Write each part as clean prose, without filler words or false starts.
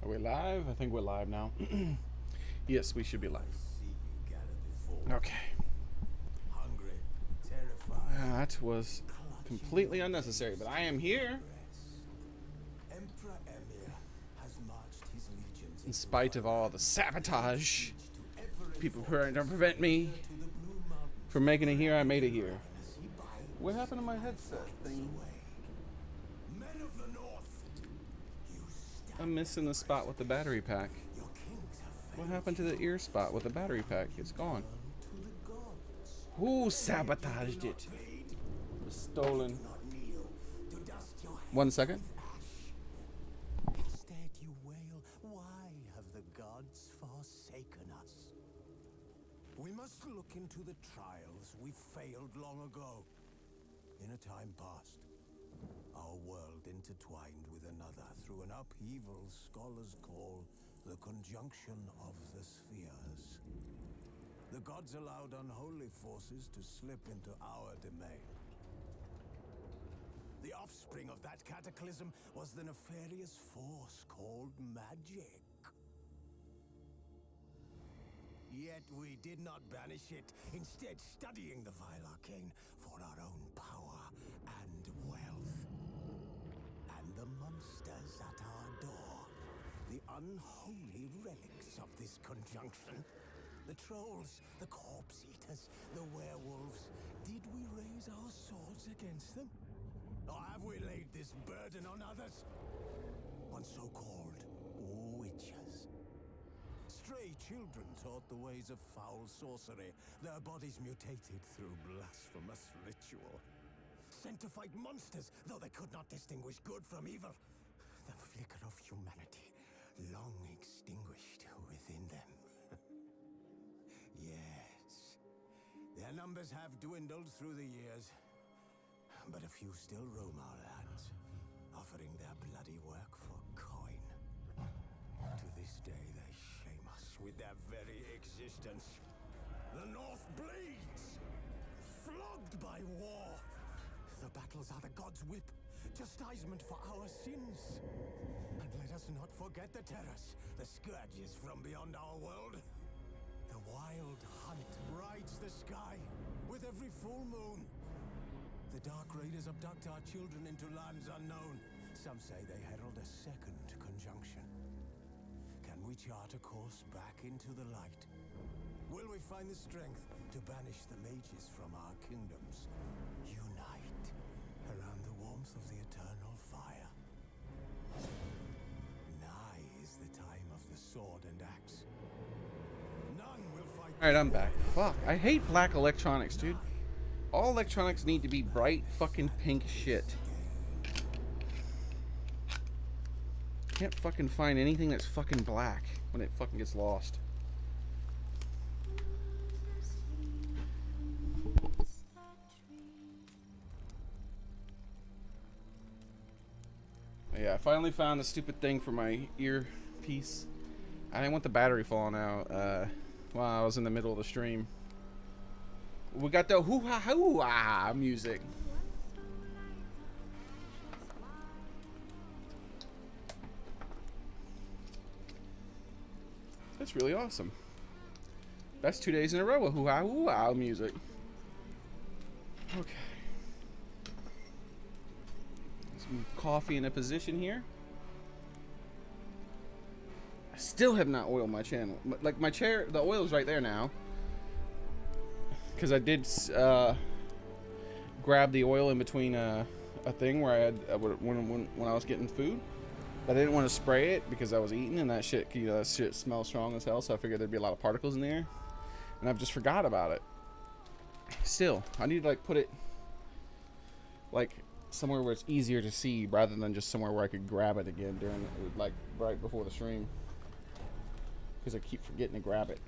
Are we live? I think we're live now. Yes, we should be live. Okay. That was completely unnecessary, but I am here. In spite of all the sabotage, people trying to prevent me from making it here, I made it here. What happened to my headset thing? I'm missing the spot with the battery pack. What happened to the ear spot with the battery pack? It's gone. Who sabotaged it? It was stolen. 1 second. Instead you wail, why have the gods forsaken us? We must look into the trials we failed long ago. In a time past, our world intertwined with another through an upheaval scholars call the conjunction of the spheres. The gods allowed unholy forces to slip into our domain. The offspring of that cataclysm was the nefarious force called magic. Yet we did not banish it, instead studying the vile arcane for our own power and wealth. And the monsters at our door, the unholy relics of this conjunction. The trolls, the corpse eaters, the werewolves. Did we raise our swords against them? Or have we laid this burden on others? On so-called witches. Stray children taught the ways of foul sorcery, their bodies mutated through blasphemous ritual. Sent to fight monsters, though they could not distinguish good from evil. The flicker of humanity, long extinguished within them. Yes, their numbers have dwindled through the years, but a few still roam our lands, offering their bloody work for coin. To this day, they shame us with their very existence. The North bleeds, flogged by war. The battles are the gods' whip, chastisement for our sins. And let us not forget the terrors, the scourges from beyond our world. The wild hunt rides the sky with every full moon. The dark raiders abduct our children into lands unknown. Some say they herald a second conjunction. Can we chart a course back into the light? Will we find the strength to banish the mages from our kingdoms? Unite around the warmth of the eternal fire. Nigh is the time of the sword and axe. None will fight. Alright, I'm back. Fuck, I hate black electronics, dude. All electronics need to be bright fucking pink shit. Can't fucking find anything that's fucking black when it fucking gets lost. Yeah, I finally found the stupid thing for my earpiece. I didn't want the battery falling out while I was in the middle of the stream. We got the hoo-ha hoo-ah music. That's really awesome. That's 2 days in a row of hoo-ha hoo-ah music. Okay. Some coffee in a position here. I still have not oiled my channel. Like my chair, the oil is right there now. Because I did grab the oil in between a thing where I had when I was getting food, but I didn't want to spray it because I was eating and that shit, you know, that shit smells strong as hell. So I figured there'd be a lot of particles in there, and I've just forgot about it. Still, I need to like put it like somewhere where it's easier to see rather than just somewhere where I could grab it again during like right before the stream, because I keep forgetting to grab it.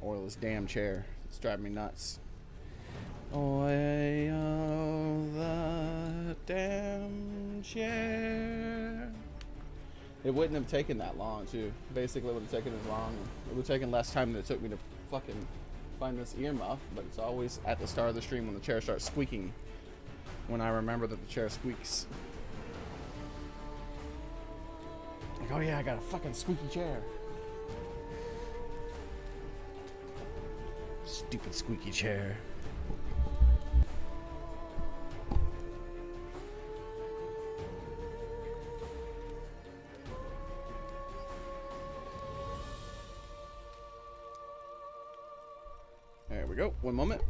Oil this damn chair. It's driving me nuts. Oil the damn chair. It wouldn't have taken that long, too. Basically, it would have taken as long. It would have taken less time than it took me to fucking find this earmuff, but it's always at the start of the stream when the chair starts squeaking. When I remember that the chair squeaks. like, oh yeah, I got a fucking squeaky chair. Stupid squeaky chair. There we go. One moment.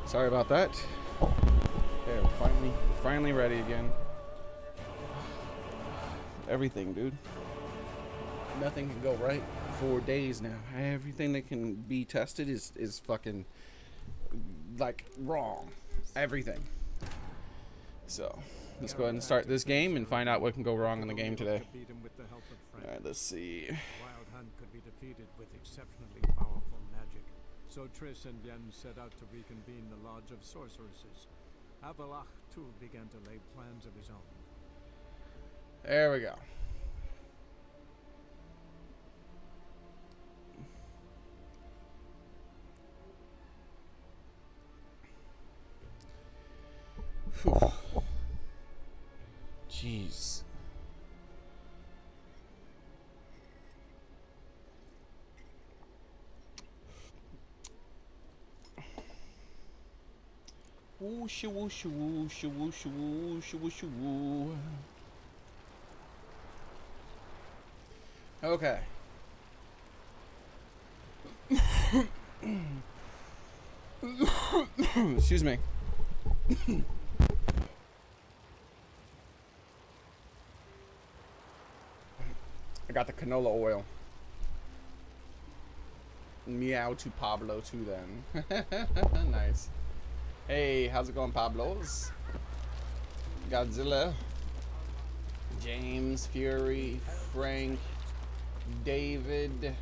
Sorry about that. Okay, we're finally ready again. Everything, dude. Nothing can go right for days now. Everything that can be tested is fucking like wrong. Everything. So let's go ahead and start this game and find out what can go wrong in the game today. Alright, let's see. Wild Hunt could be defeated with exceptionally powerful magic. So Triss and Yen set out to reconvene the Lodge of Sorceresses. Avalach, too, began to lay plans of his own. There we go. Whew. Jeez. Woosh woosh woosh woosh woosh woosh woo. Okay. Excuse me. I got the canola oil. Meow to Pablo too then. Nice. Hey, how's it going, Pablos? Godzilla. James, Fury, Frank, David.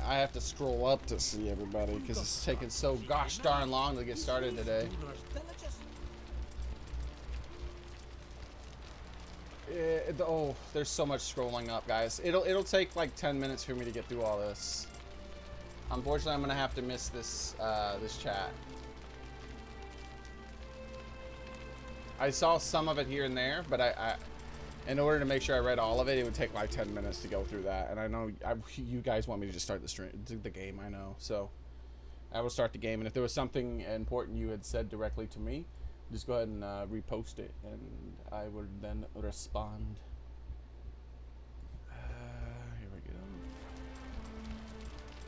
I have to scroll up to see everybody because it's taking so gosh darn long to get started today. Oh, there's so much scrolling up, guys. It'll take like 10 minutes for me to get through all this. Unfortunately, I'm gonna have to miss this this chat. I saw some of it here and there, but I in order to make sure I read all of it, it would take like 10 minutes to go through that. And I know you guys want me to just start the game. I know, so I will start the game. And if there was something important you had said directly to me, just go ahead and repost it, and I will then respond. Here we go.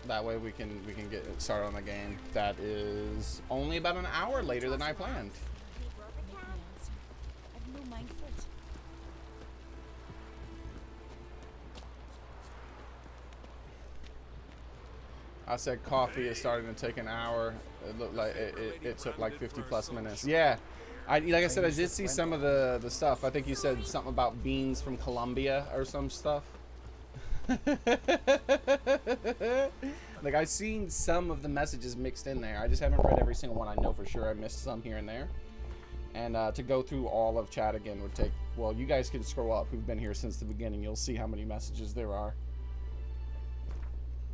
That way we can get started on the game. That is only about an hour later than I planned. I said coffee is starting to take an hour. It looked like it took like 50+ minutes. Yeah, like I said, I did see some of the stuff. I think you said something about beans from Colombia or some stuff. Like I've seen some of the messages mixed in there. I just haven't read every single one. I know for sure I missed some here and there. And to go through all of chat again would take. Well, you guys can scroll up. Who've been here since the beginning? You'll see how many messages there are.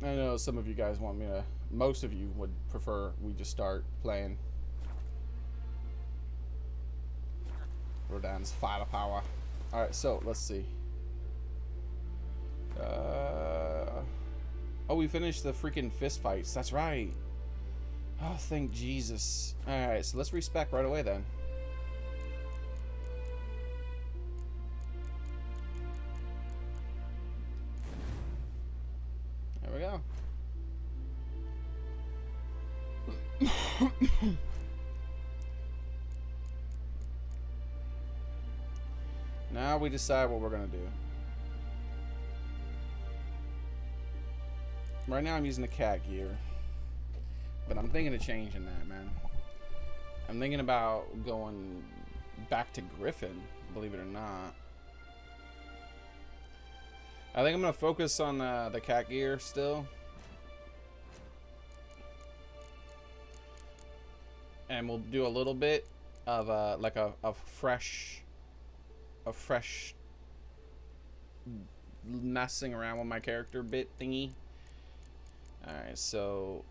I know some of you guys want me to, most of you would prefer we just start playing. Rodan's firepower. Alright, so let's see. Oh, we finished the freaking fist fights. That's right. Oh, thank Jesus. Alright, so let's respec right away then. There we go. Now we decide what we're gonna do. Right now I'm using the cat gear, but I'm thinking of changing that, man. I'm thinking about going back to Griffin, believe it or not. I think I'm gonna focus on the cat gear still, and we'll do a little bit of like a fresh messing around with my character bit thingy. All right, so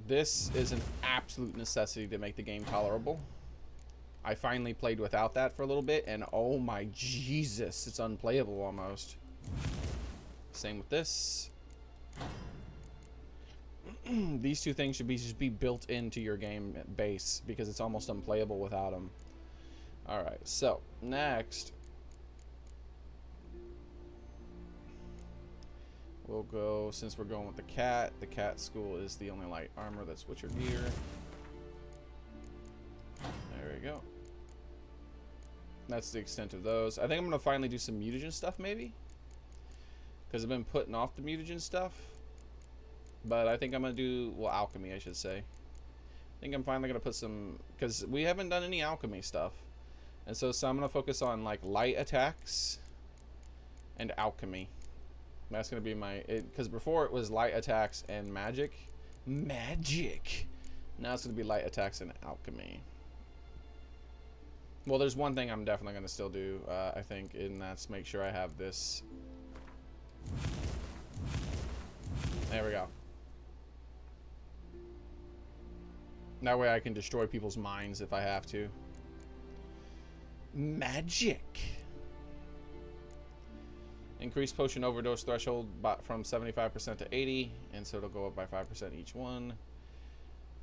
this is an absolute necessity to make the game tolerable. I finally played without that for a little bit, and oh my Jesus, it's unplayable almost. Same with this. These two things should just be built into your game base because it's almost unplayable without them. All right, so next we'll go, since we're going with the cat school is the only light armor that's Witcher gear. There we go. That's the extent of those. I think I'm gonna finally do some mutagen stuff maybe, because I've been putting off the mutagen stuff, but I think I'm gonna do, well, alchemy I should say. I think I'm finally gonna put some, because we haven't done any alchemy stuff, and so I'm gonna focus on like light attacks and alchemy. That's gonna be my, because before it was light attacks and magic. Now it's gonna be light attacks and alchemy. Well, there's one thing I'm definitely gonna still do, I think, and that's make sure I have this. There we go. That way I can destroy people's minds if I have to. Magic. Increase potion overdose threshold from 75% to 80, and so it'll go up by 5% each one.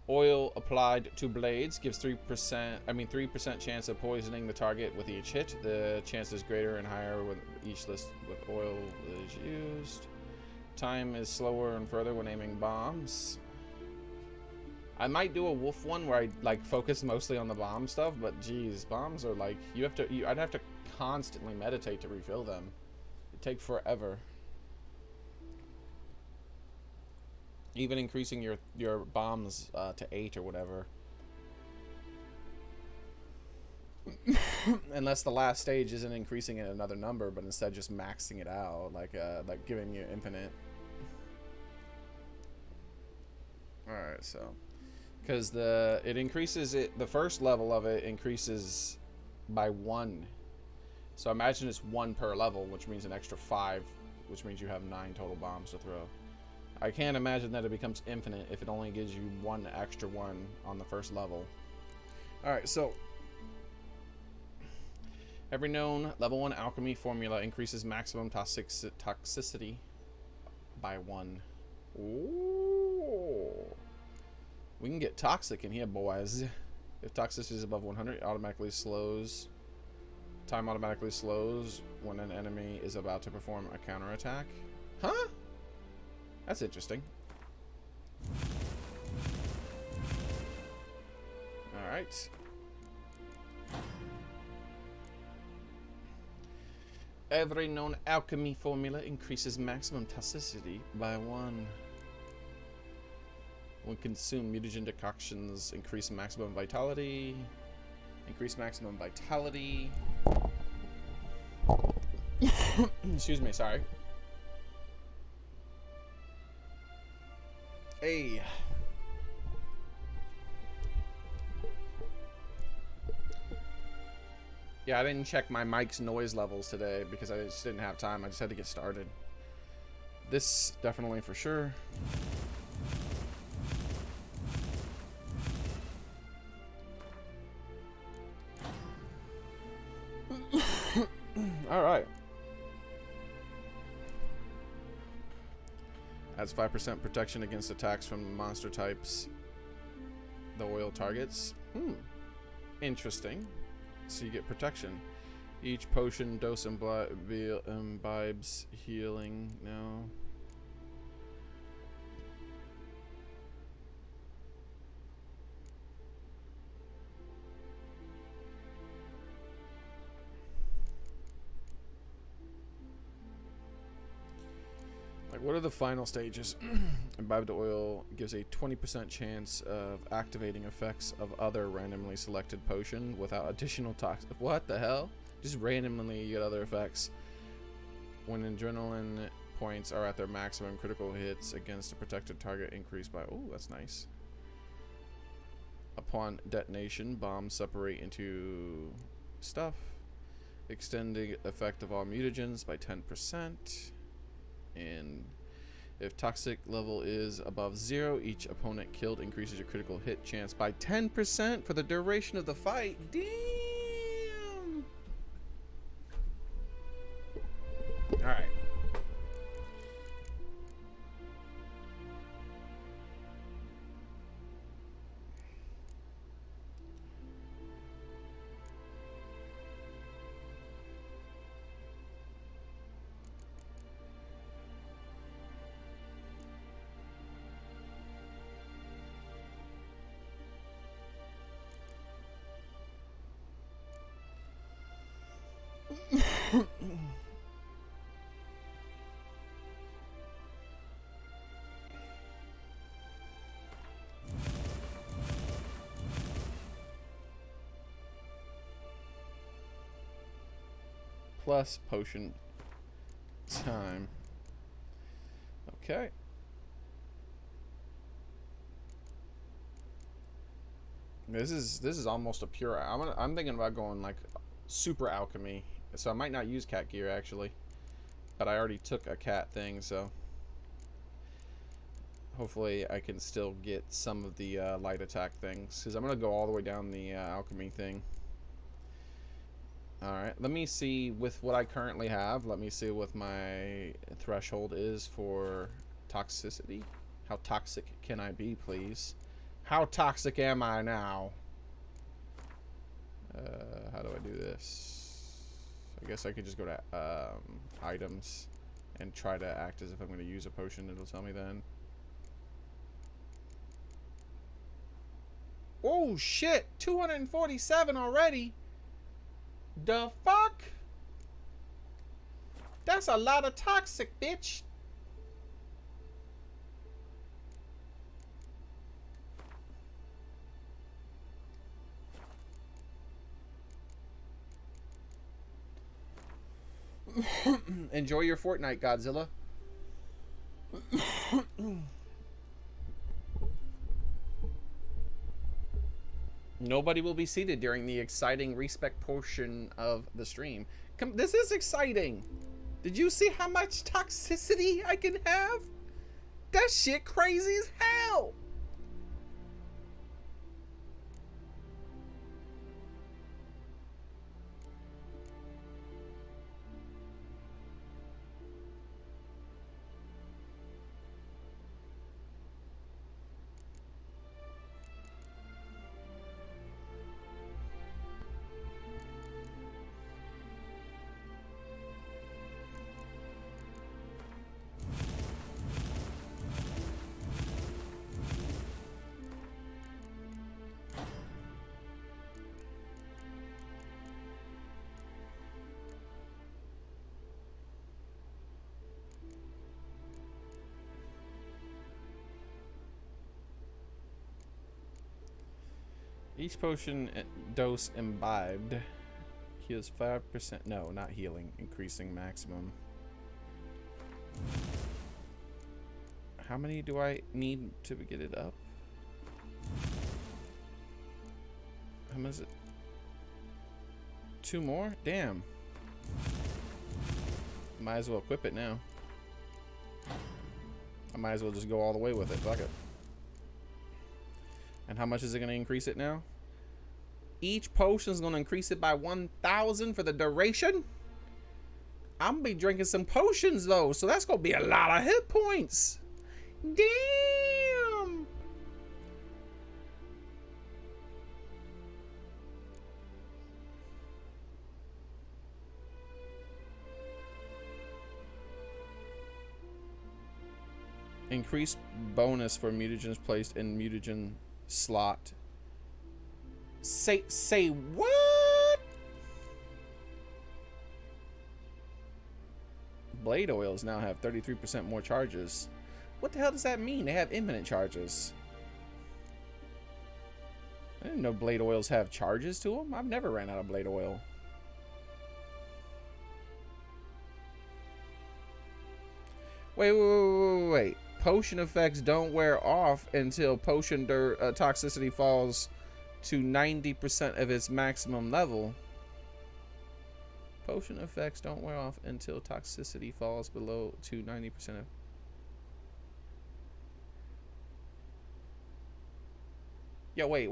Oil applied to blades gives 3% chance of poisoning the target with each hit. The chance is greater and higher with each list with oil is used. Time is slower and further when aiming bombs. I might do a wolf one where I like focus mostly on the bomb stuff, but geez, bombs are like I'd have to constantly meditate to refill them. It'd take forever. Even increasing your bombs to 8 or whatever. Unless the last stage isn't increasing it another number, but instead just maxing it out, like giving you infinite. All right, so because it increases it, the first level of it increases by 1. So imagine it's 1 per level, which means an extra 5, which means you have 9 total bombs to throw. I can't imagine that it becomes infinite if it only gives you 1 extra 1 on the first level. Alright, so every known level 1 alchemy formula increases maximum toxicity by 1. Ooh. We can get toxic in here, boys. If toxicity is above 100, it automatically slows. Time automatically slows when an enemy is about to perform a counterattack. Huh? That's interesting. Alright. Every known alchemy formula increases maximum toxicity by 1. When consumed, mutagen decoctions increase maximum vitality. Increase maximum vitality. Excuse me, sorry. Hey. Yeah, I didn't check my mic's noise levels today because I just didn't have time. I just had to get started. This definitely for sure. All right. Adds 5% protection against attacks from monster types. The oil targets. Interesting. So you get protection. Each potion dose imbibes healing. No. What are the final stages? Imbibed oil gives a 20% chance of activating effects of other randomly selected potion without additional toxic. What the hell? Just randomly you get other effects. When adrenaline points are at their maximum, critical hits against a protected target increase by... Oh, that's nice. Upon detonation, bombs separate into stuff. Extending effect of all mutagens by 10%. And if toxic level is above 0, each opponent killed increases your critical hit chance by 10% for the duration of the fight. Damn! Alright. Plus potion time. Okay. This is almost a pure. I'm thinking about going like super alchemy. So I might not use cat gear actually, but I already took a cat thing, so hopefully I can still get some of the light attack things, because I'm gonna go all the way down the alchemy thing. Alright, let me see with what I currently have. Let me see what my threshold is for toxicity. How toxic can I be, please? How toxic am I now? How do I do this? I guess I could just go to items and try to act as if I'm going to use a potion. It'll tell me then. Oh shit! 247 already? The fuck? That's a lot of toxic, bitch. Enjoy your Fortnite, Godzilla. Nobody will be seated during the exciting respec portion of the stream. This is exciting. Did you see how much toxicity I can have? That shit crazy as hell. Each potion dose imbibed heals 5%. No, not healing. Increasing maximum. How many do I need to get it up? How much is it? 2 more? Damn. Might as well equip it now. I might as well just go all the way with it. Fuck it. And how much is it going to increase it now? Each potion is going to increase it by 1,000 for the duration. I'm going to be drinking some potions, though. So that's going to be a lot of hit points. Damn. Increased bonus for mutagens placed in mutagen slot. Say what? Blade oils now have 33% more charges. What the hell does that mean? They have infinite charges. I didn't know blade oils have charges to them. I've never ran out of blade oil. Wait. Potion effects don't wear off until potion toxicity falls to 90% of its maximum level. Potion effects don't wear off until toxicity falls below to 90% of... Yo, wait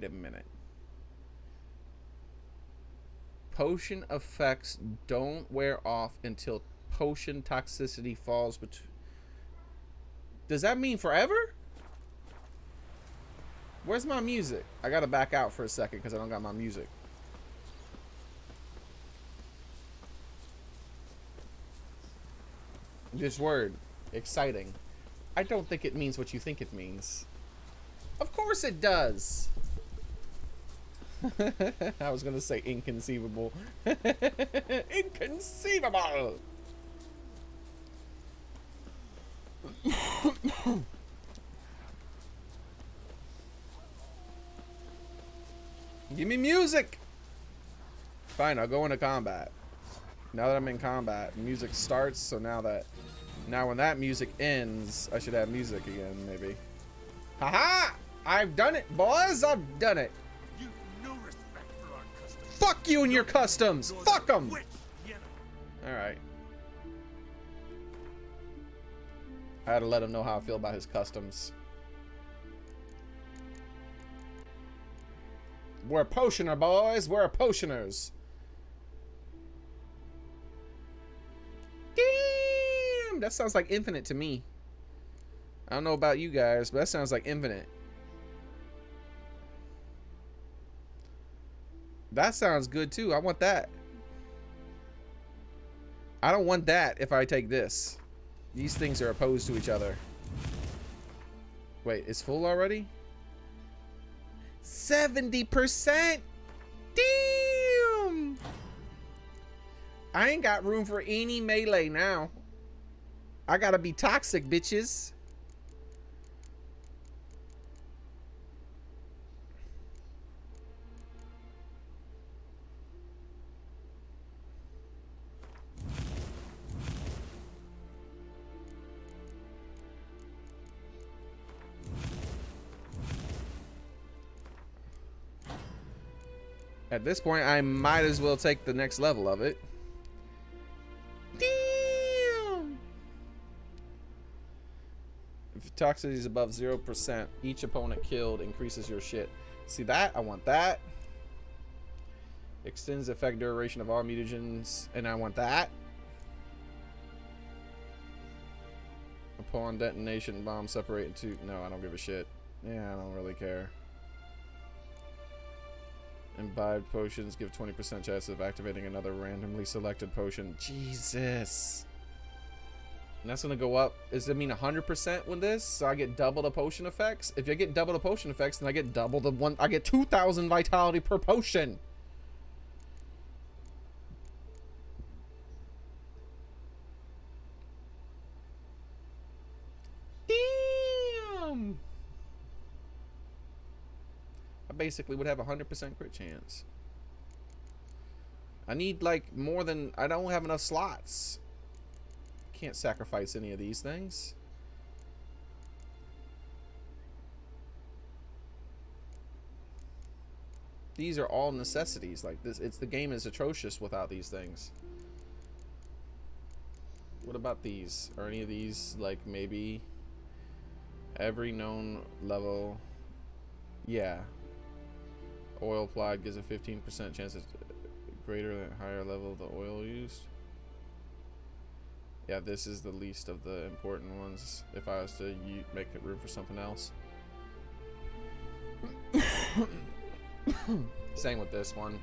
a minute. Potion effects don't wear off until potion toxicity falls between... Does that mean forever? Where's my music? I gotta back out for a second because I don't got my music. This word, exciting. I don't think it means what you think it means. Of course it does. I was gonna say inconceivable. Inconceivable. Give me music. Fine, I'll go into combat. Now that I'm in combat, music starts. So now when that music ends, I should have music again, maybe. Haha! I've done it, boys. I've done it. You've no respect for our customs. Fuck you and your customs. Fuck them. All right. I had to let him know how I feel about his customs. We're a potioner, boys. We're a potioners. Damn, that sounds like infinite to me. I don't know about you guys, but that sounds like infinite. That sounds good too. I want that. I don't want that if I take this. These things are opposed to each other. Wait, it's full already? 70%? Damn! I ain't got room for any melee now. I gotta be toxic, bitches. At this point, I might as well take the next level of it. Damn! If toxicity is above 0%, each opponent killed increases your shit. See that? I want that. Extends the effect duration of all mutagens, and I want that. Upon detonation, bombs separate into... No, I don't give a shit. Yeah, I don't really care. Imbibed potions give 20% chance of activating another randomly selected potion. Jesus. And that's gonna go up. Does it mean 100% with this? So I get double the potion effects? If I get double the potion effects, then I get double the one. I get 2,000 vitality per potion. Damn. I basically would have 100% crit chance. I need like more than... I don't have enough slots. Can't sacrifice any of these things. These are all necessities. Like this, the game is atrocious without these things. What about these? Are any of these like maybe every known level? Yeah. Oil applied gives a 15% chance of greater than higher level of the oil used. Yeah, this is the least of the important ones if I was to make room for something else. Same with this one.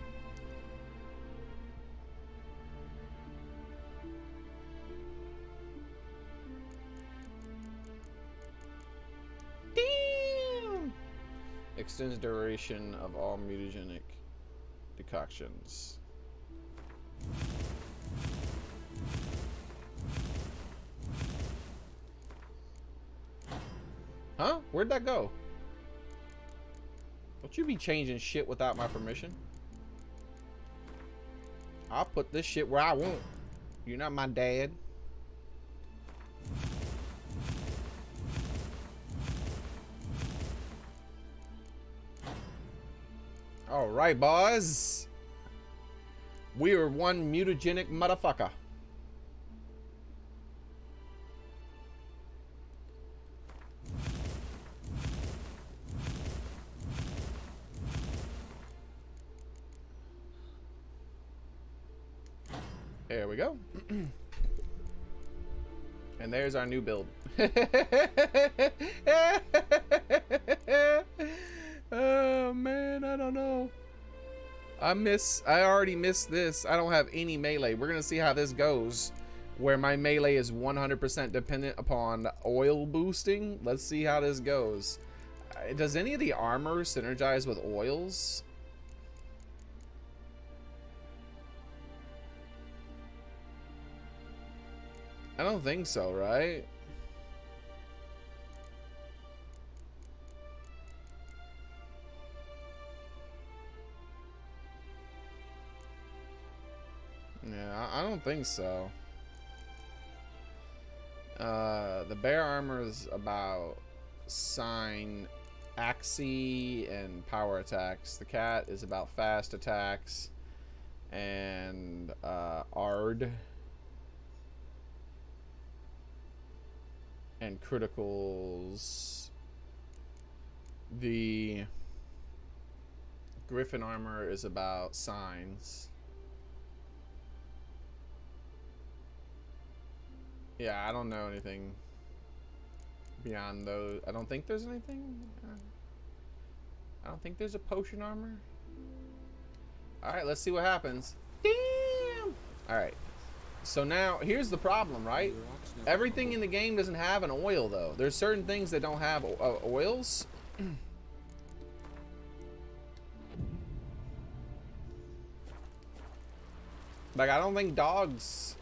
Damn! Extends duration of all mutagenic decoctions. Huh? Where'd that go? Don't you be changing shit without my permission. I'll put this shit where I want. You're not my dad. Alright, boys. We are one mutagenic motherfucker. There we go. And there's our new build. Oh man, I don't know. I already missed this. I don't have any melee. We're gonna see how this goes, where my melee is 100% dependent upon oil boosting. Let's see how this goes. Does any of the armor synergize with oils? I don't think so, right? Yeah, I don't think so. The bear armor is about sign, axie, and power attacks. The cat is about fast attacks and ard and criticals. The griffin armor is about signs. Yeah, I don't know anything. beyond those. I don't think there's anything. I don't think there's a potion armor. Alright, let's see what happens. Damn! Alright. So now, here's the problem, right? Everything in the game doesn't have an oil, though. There's certain things that don't have oils. Like, I don't think dogs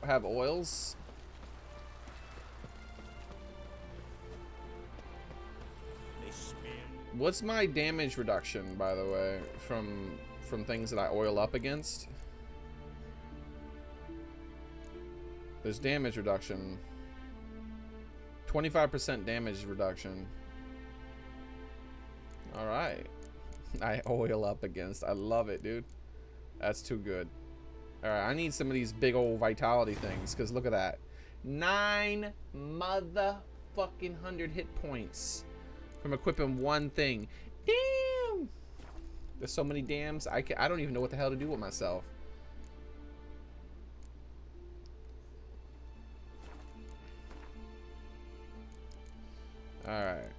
have oils. What's my damage reduction, by the way, from things that I oil up against? There's damage reduction. 25% damage reduction. Alright. I oil up against. I love it, dude. That's too good. Alright, I need some of these big old vitality things, because look at that. 9 motherfucking 100 hit points from equipping one thing. Damn! There's so many dams. I don't even know what the hell to do with myself. Alright.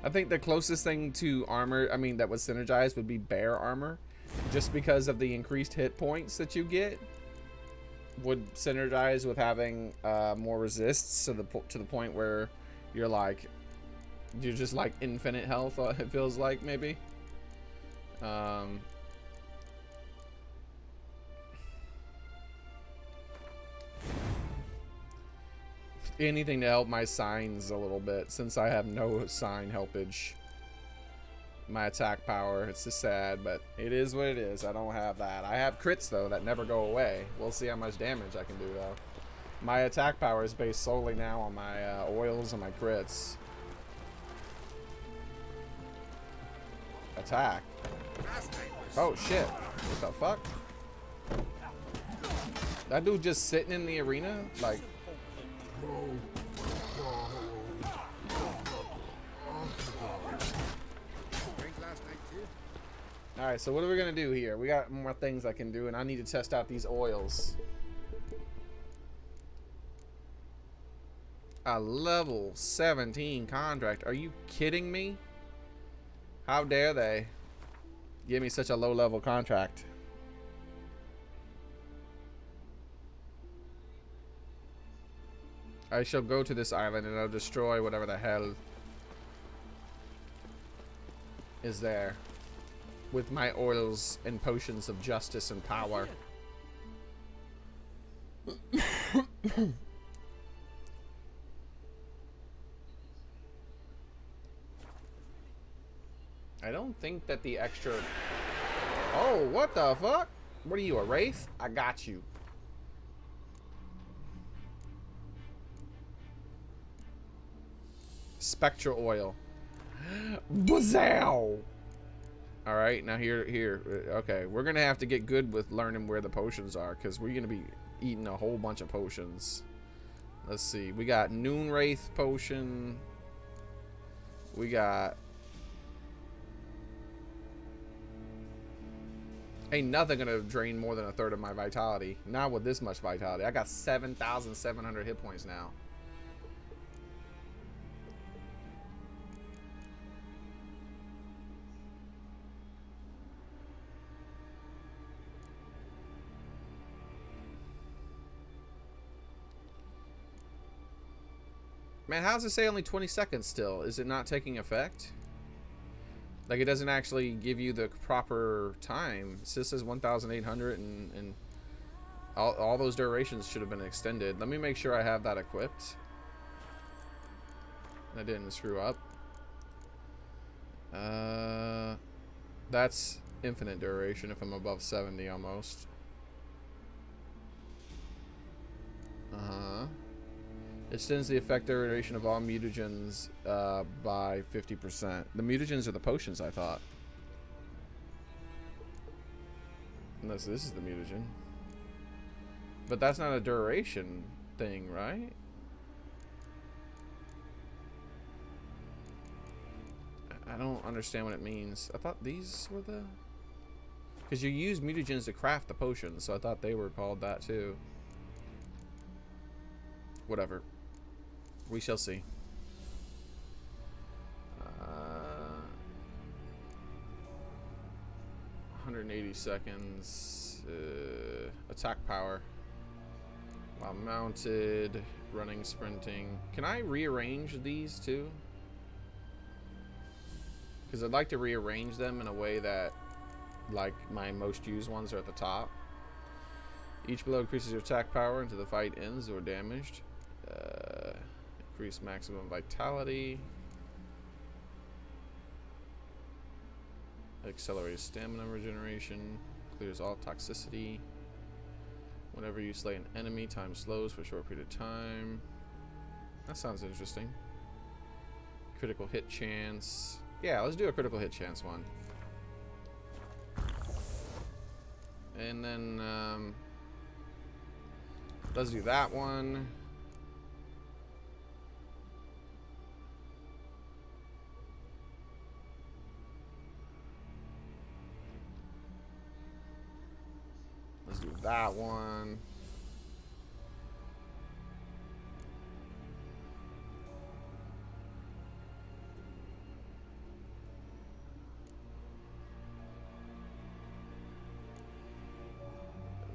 I think the closest thing to armor, I mean, that was synergized would be bear armor, just because of the increased hit points that you get. Would synergize with having more resists to the point where you're just like infinite health. It feels like maybe. Anything to help my signs a little bit, since I have no sign helpage. My attack power, it's just sad, but it is what it is. I don't have that. I have crits though that never go away. We'll see how much damage I can do though. My attack power is based solely now on my oils and my crits. Attack. Oh shit. What the fuck? That dude just sitting in the arena? Like, alright, so what are we gonna do here? We got more things I can do, and I need to test out these oils. A level 17 contract. Are you kidding me? How dare they give me such a low level contract? I shall go to this island and I'll destroy whatever the hell is there with my oils and potions of justice and power. I don't think that the extra... Oh, what the fuck? What are you, a wraith? I got you. Spectral oil. Bazow! Alright, now here. Okay, we're gonna have to get good with learning where the potions are, because we're gonna be eating a whole bunch of potions. Let's see. We got Noon Wraith potion. We got... Ain't nothing gonna drain more than a third of my vitality. Not with this much vitality. I got 7,700 hit points now. Man, how does it say only 20 seconds still? Is it not taking effect? Like, it doesn't actually give you the proper time. It just says 1,800 and all those durations should have been extended. Let me make sure I have that equipped. I didn't screw up. That's infinite duration if I'm above 70 almost. It extends the effect duration of all mutagens by 50%. The mutagens are the potions, I thought. Unless this is the mutagen. But that's not a duration thing, right? I don't understand what it means. I thought these were the... Because you use mutagens to craft the potions, so I thought they were called that too. Whatever. We shall see. 180 seconds. Attack power. While mounted. Running, sprinting. Can I rearrange these too? Because I'd like to rearrange them in a way that, like, my most used ones are at the top. Each blow increases your attack power until the fight ends or damaged. Increase maximum vitality. Accelerated stamina regeneration. Clears all toxicity. Whenever you slay an enemy, time slows for a short period of time. That sounds interesting. Critical hit chance. Yeah, let's do a critical hit chance one. And then, let's do that one. Let's do that one.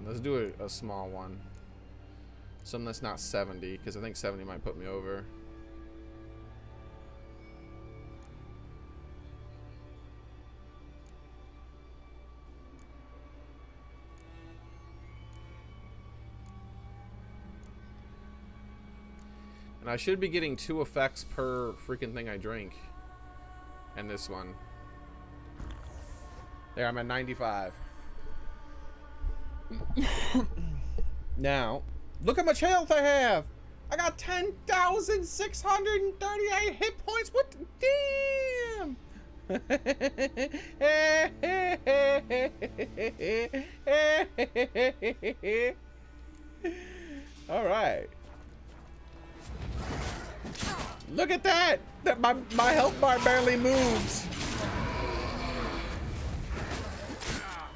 Let's do a small one. Something that's not 70, because I think 70 might put me over. And I should be getting 2 effects per freaking thing I drink. And this one. There, I'm at 95. Now, look how much health I have. I got 10,638 hit points. What? Damn. All right. Look at that. That my health bar barely moves.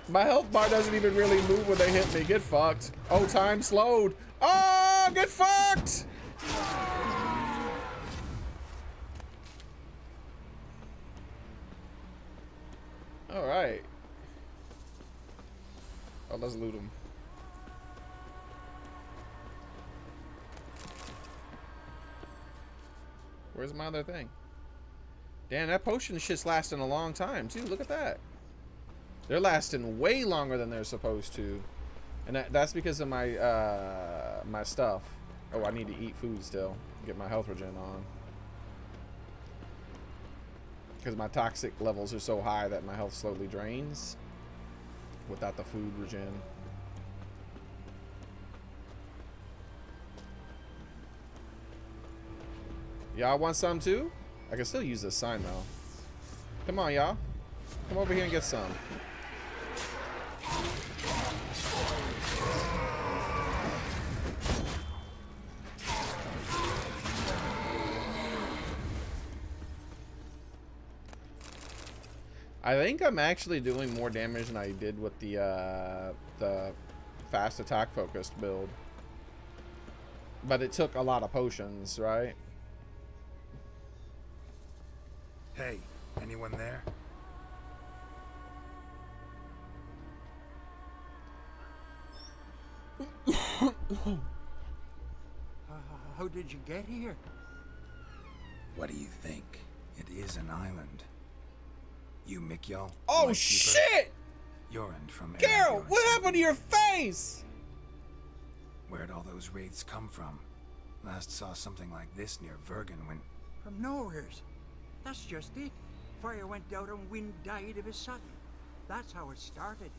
My health bar doesn't even really move when they hit me. Get fucked. Oh, time slowed. Oh, get fucked. All right. Oh, let's loot them. Where's my other thing? Damn, that potion shit's lasting a long time, too. Look at that. They're lasting way longer than they're supposed to. And that's because of my my stuff. Oh, I need to eat food still. Get my health regen on. Because my toxic levels are so high that my health slowly drains without the food regen. Y'all want some too? I can still use this sign though. Come on, y'all. Come over here and get some. I think I'm actually doing more damage than I did with the fast attack focused build. But it took a lot of potions, right? Hey, anyone there? How did you get here? What do you think? It is an island. You Mikyol? Oh Lightkeeper? shit! Yorund from Carol, Aragorn's what happened to city. your face? Where'd all those wraiths come from? Last saw something like this near Vergen when... From nowheres. That's just it. Fire went out and wind died of a sudden. That's how it started.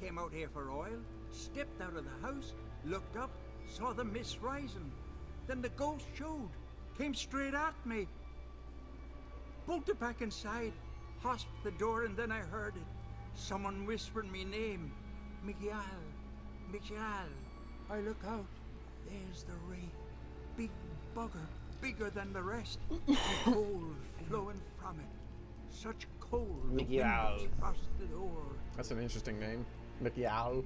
Came out here for oil, stepped out of the house, looked up, saw the mist rising. Then the ghost showed, came straight at me. Bolted back inside, hosped the door, and then I heard it. Someone whispering me name. Miguel, Miguel. I look out, there's the wraith. Big bugger, bigger than the rest. And cold flowing from it. Such cold, the wind Miguel. was across the door. That's an interesting name. Miguel.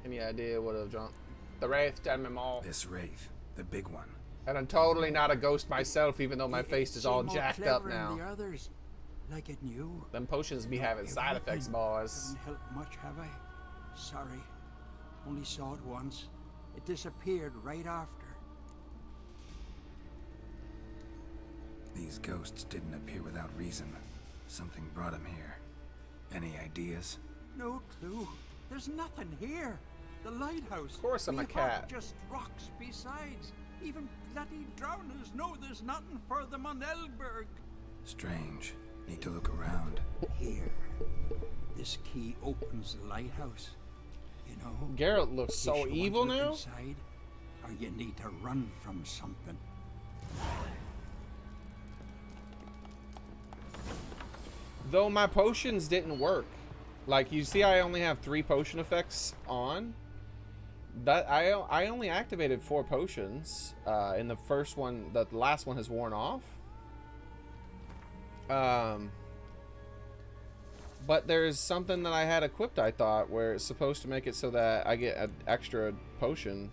Any idea what of John? The Wraith, tell me more. This wraith, the big one. And I'm totally not a ghost myself, even though my It face is all seemed more jacked up clever than now. the others, like it knew. Them potions be having side effects, boys. Haven't helped much, have I? Sorry. Only saw it once. It disappeared right after. These ghosts didn't appear without reason. Something brought them here. Any ideas? No clue. There's nothing here. The lighthouse. Of course I'm a we cat. have just rocks besides. Even bloody drowners know there's nothing for them on Elberg. Strange. Need to look around. Here. This key opens the lighthouse. You know. Garrett looks in case so you want evil to look now. Inside, or you need to run from something. Though my potions didn't work. Like, you see I only have 3 potion effects on. That I only activated 4 potions. In the first one, the last one has worn off. But there's something that I had equipped, I thought, where it's supposed to make it so that I get an extra potion.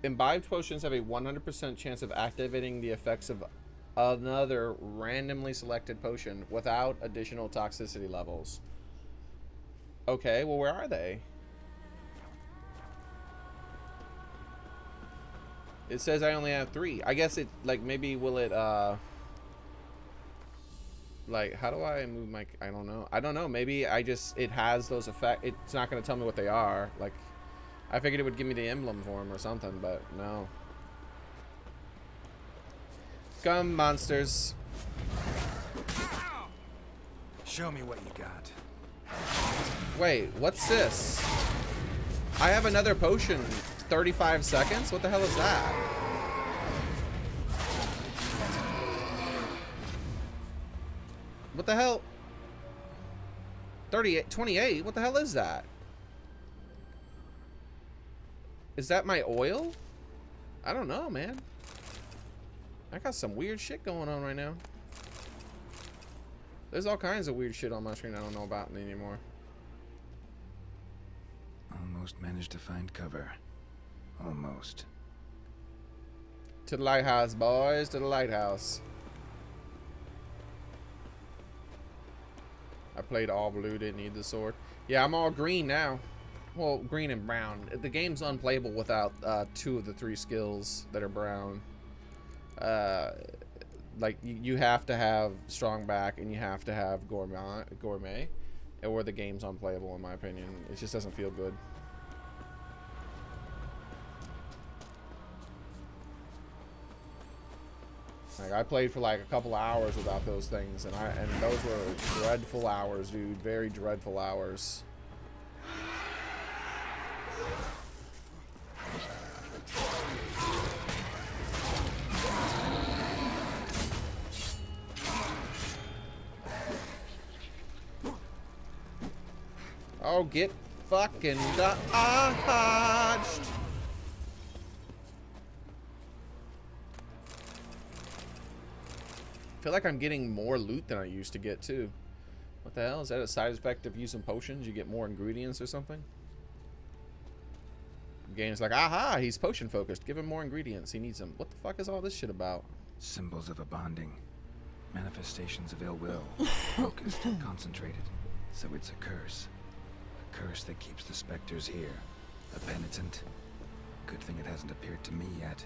Imbibed potions have a 100% chance of activating the effects of another randomly selected potion without additional toxicity levels. Okay, well, where are they? It says I only have 3. I guess it, like, maybe will it, like, how do I move my, I don't know. I don't know. Maybe I just, it has those effects. It's not going to tell me what they are. Like, I figured it would give me the emblem for them or something, but no. Come, monsters. Show me what you got. Wait, what's this? I have another potion. 35 seconds? What the hell is that? What the hell? 38, 28? What the hell is that? Is that my oil? I don't know, man. I got some weird shit going on right now. There's all kinds of weird shit on my screen I don't know about anymore. Almost managed to find cover. Almost. To the lighthouse, boys. To the lighthouse. I played all blue, didn't need the sword. Yeah, I'm all green now. Well, green and brown. The game's unplayable without 2 of the 3 skills that are brown. Like, you have to have strong back and you have to have gourmet, or the game's unplayable, in my opinion. It just doesn't feel good. Like, I played for like a couple hours without those things, and those were dreadful hours, dude. Very dreadful hours. Oh, get fucking dodged. I feel like I'm getting more loot than I used to get, too. What the hell? Is that a side effect of using potions? You get more ingredients or something? The game's like, aha, he's potion focused. Give him more ingredients. He needs them. What the fuck is all this shit about? Symbols of a bonding. Manifestations of ill will. Focused, concentrated. So it's a curse. A curse that keeps the specters here. A penitent. Good thing it hasn't appeared to me yet.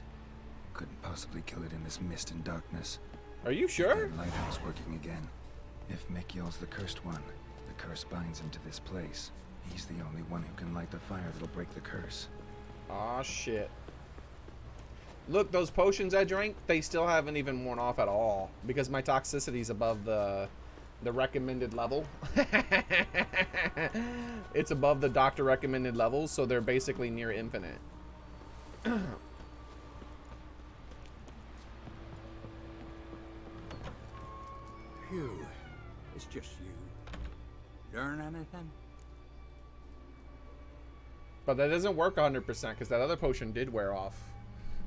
Couldn't possibly kill it in this mist and darkness. Are you sure? That lighthouse working again. If Mikyol's the cursed one, the curse binds him to this place. He's the only one who can light the fire that'll break the curse. Aw, shit. Look, those potions I drank, they still haven't even worn off at all because my toxicity is above the recommended level. It's above the doctor recommended levels, so they're basically near infinite. Phew. It's just you. Learn anything? But that doesn't work 100% because that other potion did wear off.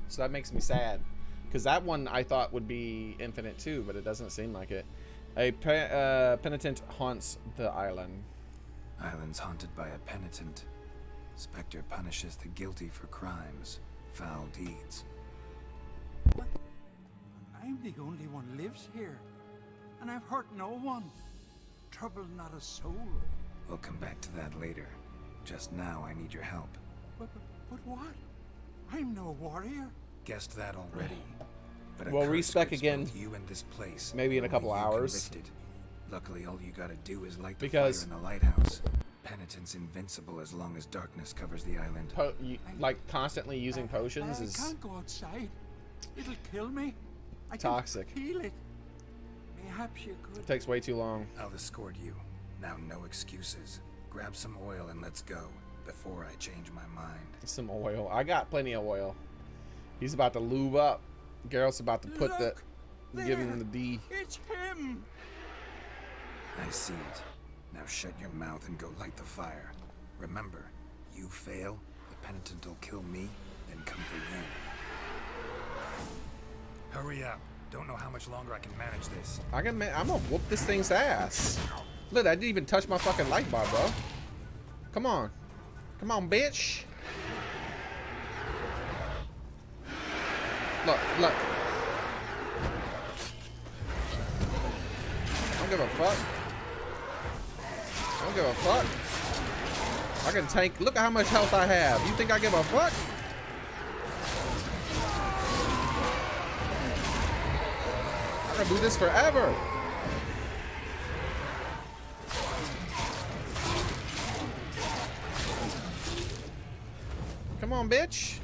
So that makes me sad. Because that one I thought would be infinite too, but it doesn't seem like it. A penitent haunts the island. Island's haunted by a penitent. Spectre punishes the guilty for crimes, foul deeds. What? I'm the only one lives here. And I've hurt no one. Trouble not a soul. We'll come back to that later. Just now, I need your help. But what? I'm no warrior. Guessed that already. But a Well, curse respec grips again. both you and this place. Maybe in a Only couple you can hours. lift it. Luckily, all you gotta do is light the Because- fire in the lighthouse. Penitent's invincible as long as darkness covers the island. Like constantly using potions I is can't go outside. It'll kill me. I toxic. can feel it. Perhaps you could. Takes way too long. I'll escort you. Now, no excuses. Grab some oil and let's go before I change my mind. Some oil. I got plenty of oil. He's about to lube up. Geralt's about to put Look, give him there. the D. It's him. I see it. Now shut your mouth and go light the fire. Remember, you fail, the penitent will kill me, then come for you. Hurry up. Don't know how much longer I can manage this. I'm gonna whoop this thing's ass. Look, I didn't even touch my fucking light bar, bro. Come on. Come on, bitch. Look. I don't give a fuck. I don't give a fuck. I can tank. Look at how much health I have. You think I give a fuck? I'm gonna do this forever. Come on, bitch.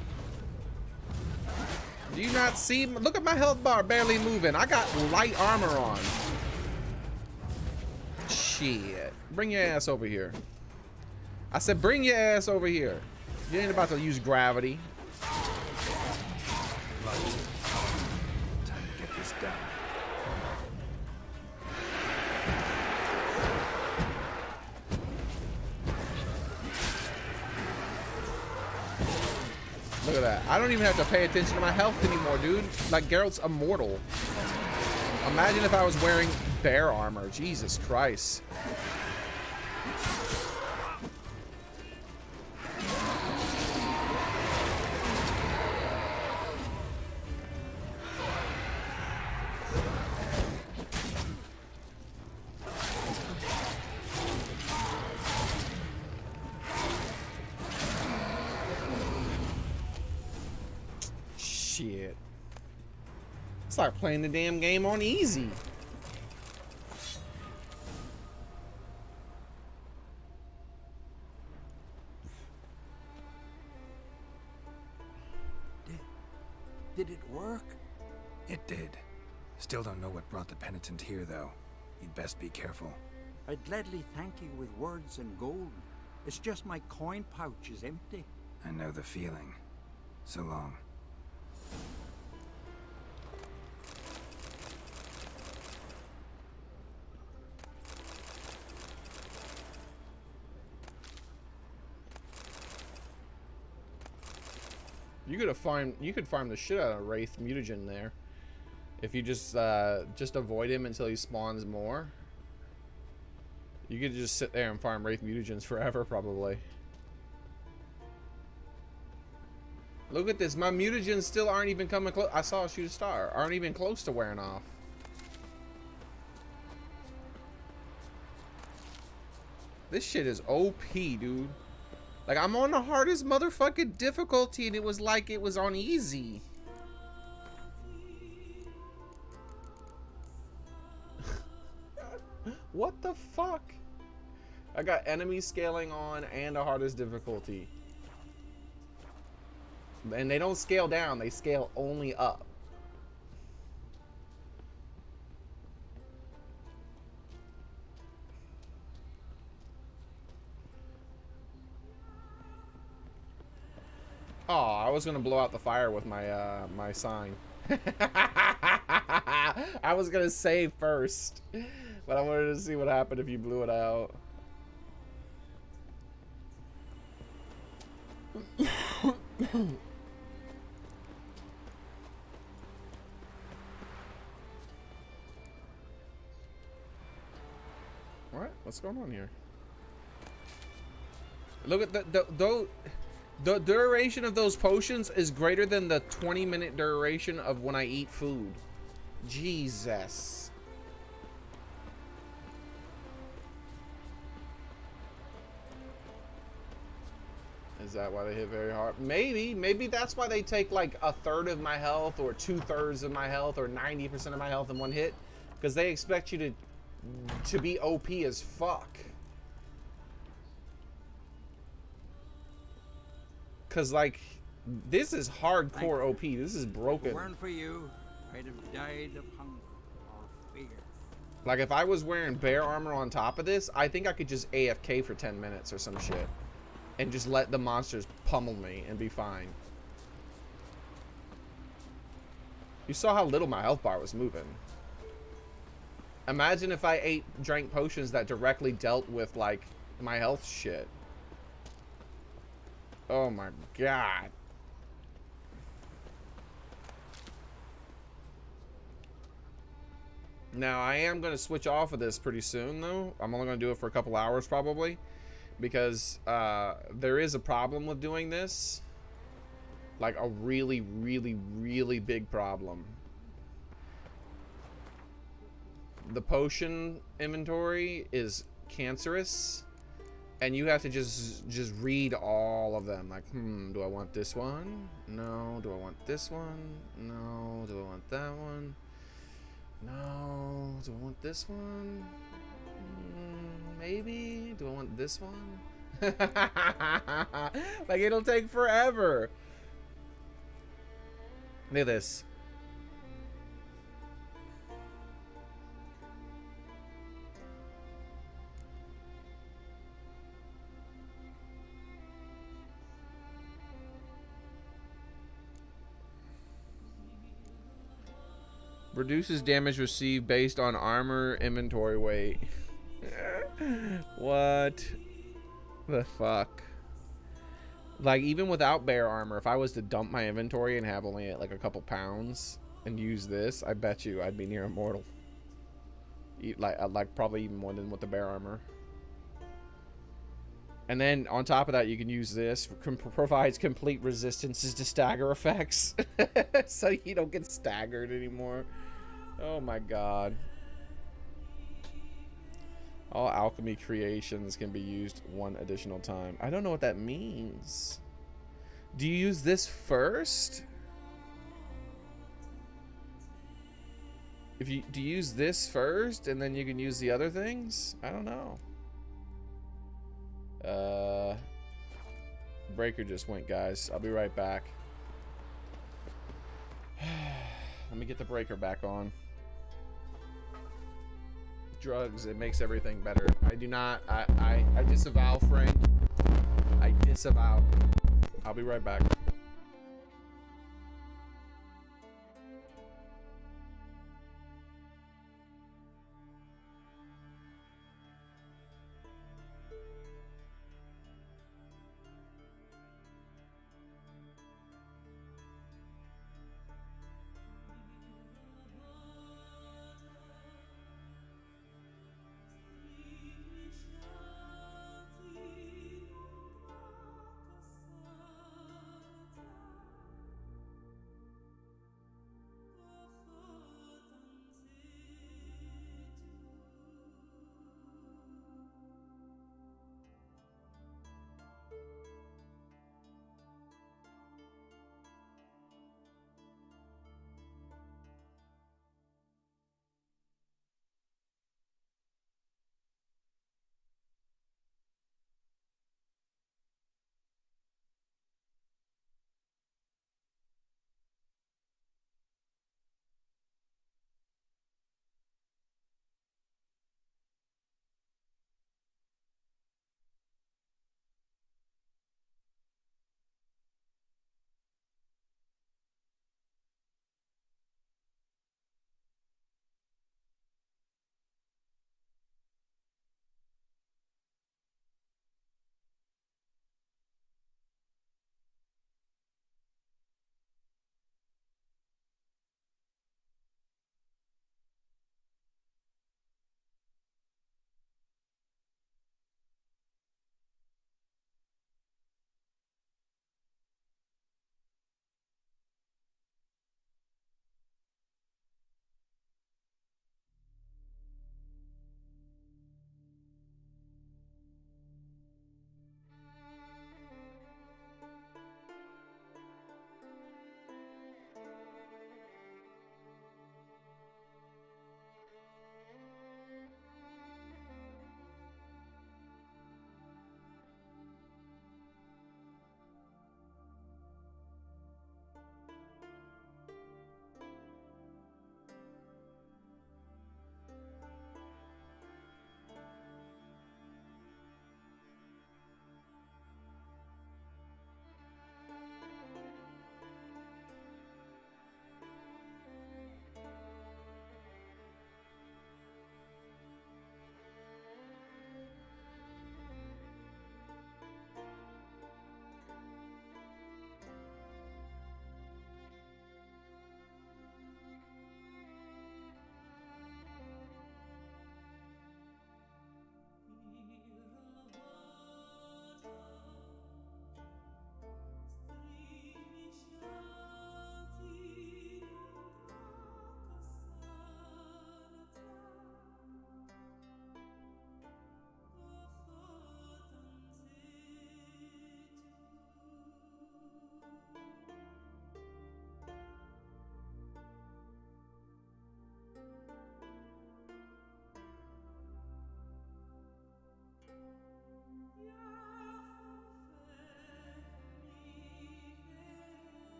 Do you not see? Look at my health bar barely moving. I got light armor on. Shit. Bring your ass over here. I said bring your ass over here. You ain't about to use gravity. Light. Time to get this done. Look at that. I don't even have to pay attention to my health anymore, dude. Like, Geralt's immortal. Imagine if I was wearing bear armor. Jesus Christ. Shit. Start playing the damn game on easy. Did it work? It did. Still don't know what brought the penitent here, though. You'd best be careful. I'd gladly thank you with words and gold. It's just my coin pouch is empty. I know the feeling. So long. You could farm the shit out of Wraith Mutagen there. If you just avoid him until he spawns more. You could just sit there and farm Wraith Mutagens forever, probably. Look at this. My mutagens still aren't even coming close. I saw a shoot a star. Aren't even close to wearing off. This shit is OP, dude. Like, I'm on the hardest motherfucking difficulty and it was like it was on easy. What the fuck? I got enemy scaling on and the hardest difficulty. And they don't scale down, they scale only up. Oh, I was gonna blow out the fire with my my sign. I was gonna save first, but I wanted to see what happened if you blew it out. What? What's going on here? Look at the duration of those potions is greater than the 20-minute duration of when I eat food. Jesus. Is that why they hit very hard? Maybe that's why they take like 1/3 of my health or 2/3 of my health or 90% of my health in one hit, because they expect you to be OP as fuck. Cause like, this is hardcore OP. This is broken. If it weren't for you, I'd have died of hunger or fear. Like if I was wearing bear armor on top of this, I think I could just AFK for 10 minutes or some shit. And just let the monsters pummel me and be fine. You saw how little my health bar was moving. Imagine if I drank potions that directly dealt with like my health shit. Oh my god. Now I am going to switch off of this pretty soon though. I'm only going to do it for a couple hours probably. Because there is a problem with doing this. Like a really, really, really big problem. The potion inventory is cancerous. And you have to just read all of them. Like, do I want this one? No. Do I want this one? No. Do I want that one? No. Do I want this one? Maybe. Do I want this one? Like, it'll take forever. Look at this. Reduces damage received based on armor inventory weight. What the fuck? Like, even without bear armor, if I was to dump my inventory and have only like a couple pounds and use this, I bet you I'd be near immortal. Like probably even more than with the bear armor. And then on top of that, you can use this. Provides complete resistances to stagger effects. So you don't get staggered anymore. Oh my god. All alchemy creations can be used one additional time. I don't know what that means. Do you use this first? Do you use this first and then you can use the other things? I don't know. Breaker just went, guys. I'll be right back. Let me get the breaker back on. Drugs, it makes everything better. I do not, I disavow, Frank. I disavow. I'll be right back.